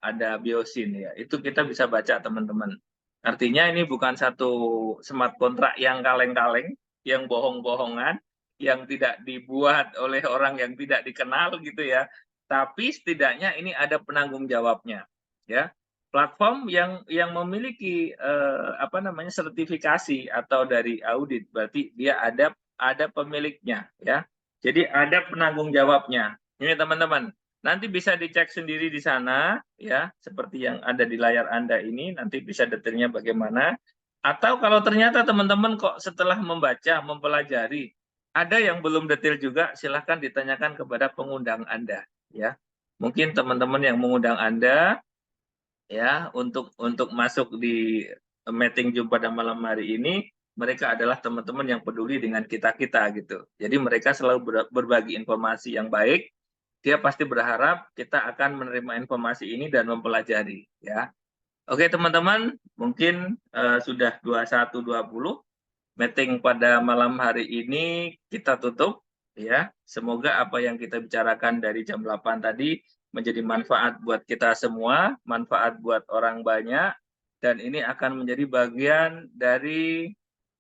ada BeoSyn ya. Itu kita bisa baca teman-teman. Artinya ini bukan satu smart contract yang kaleng-kaleng, yang bohong-bohongan, yang tidak dibuat oleh orang yang tidak dikenal gitu ya. Tapi setidaknya ini ada penanggung jawabnya ya. Platform yang memiliki sertifikasi atau dari audit berarti dia ada pemiliknya ya. Jadi ada penanggung jawabnya. Ini teman-teman, nanti bisa dicek sendiri di sana, ya, seperti yang ada di layar Anda ini, nanti bisa detailnya bagaimana. Atau kalau ternyata teman-teman kok setelah membaca, mempelajari, ada yang belum detail juga, silahkan ditanyakan kepada pengundang Anda, ya. Mungkin teman-teman yang mengundang Anda, ya, untuk masuk di meeting Zoom pada malam hari ini, mereka adalah teman-teman yang peduli dengan kita-kita gitu. Jadi mereka selalu berbagi informasi yang baik. Dia pasti berharap kita akan menerima informasi ini dan mempelajari, ya. Oke teman-teman, mungkin sudah 21.20 meeting pada malam hari ini kita tutup, ya. Semoga apa yang kita bicarakan dari jam 8 tadi menjadi manfaat buat kita semua, manfaat buat orang banyak, dan ini akan menjadi bagian dari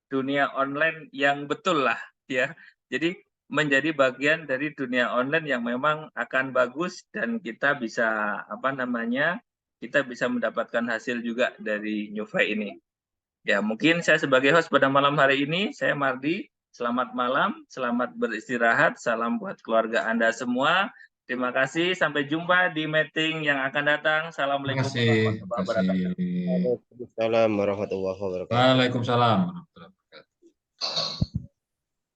dunia online yang betul lah, ya. Jadi menjadi bagian dari dunia online yang memang akan bagus dan kita bisa kita bisa mendapatkan hasil juga dari Nuvei ini. Ya, mungkin saya sebagai host pada malam hari ini, saya Mardi. Selamat malam, selamat beristirahat, salam buat keluarga Anda semua. Terima kasih, sampai jumpa di meeting yang akan datang. Terima Assalamualaikum kasih. warahmatullahi Terima kasih. wabarakatuh. Waalaikumsalam warahmatullahi wabarakatuh. Waalaikumsalam warahmatullahi wabarakatuh.